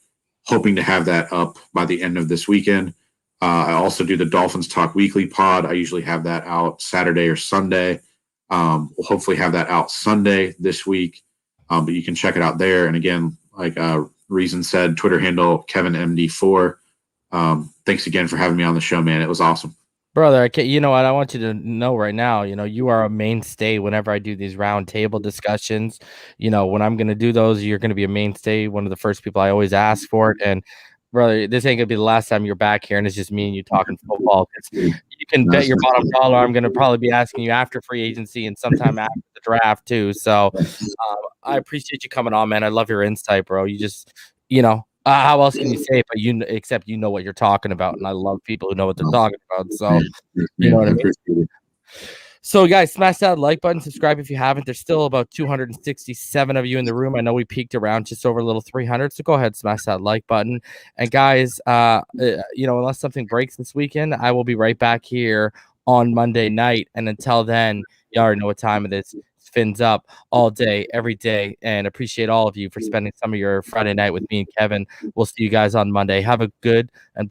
Hoping to have that up by the end of this weekend. I also do the Dolphins Talk Weekly pod. I usually have that out Saturday or Sunday. We'll hopefully have that out Sunday this week. But you can check it out there. And again, like Reason said, Twitter handle KevinMD4. Thanks again for having me on the show, man. It was awesome. Brother, you know what? I want you to know right now, you know, you are a mainstay whenever I do these round table discussions. You know, when I'm going to do those, you're going to be a mainstay, one of the first people I always ask for it. And brother, this ain't going to be the last time you're back here, and it's just me and you talking football. You can bet your bottom dollar I'm going to probably be asking you after free agency and sometime after the draft too. So I appreciate you coming on, man. I love your insight, bro. You just, you know, how else can you say it? But except you know what you're talking about, and I love people who know what they're talking about. So you know what I mean. So guys, smash that like button, subscribe if you haven't. There's still about 267 of you in the room. I know we peaked around just over a little 300. So go ahead, smash that like button. And guys, you know, unless something breaks this weekend, I will be right back here on Monday night. And until then, you already know what time it is. Fins up all day, every day, and appreciate all of you for spending some of your Friday night with me and Kevin. We'll see you guys on Monday. Have a good and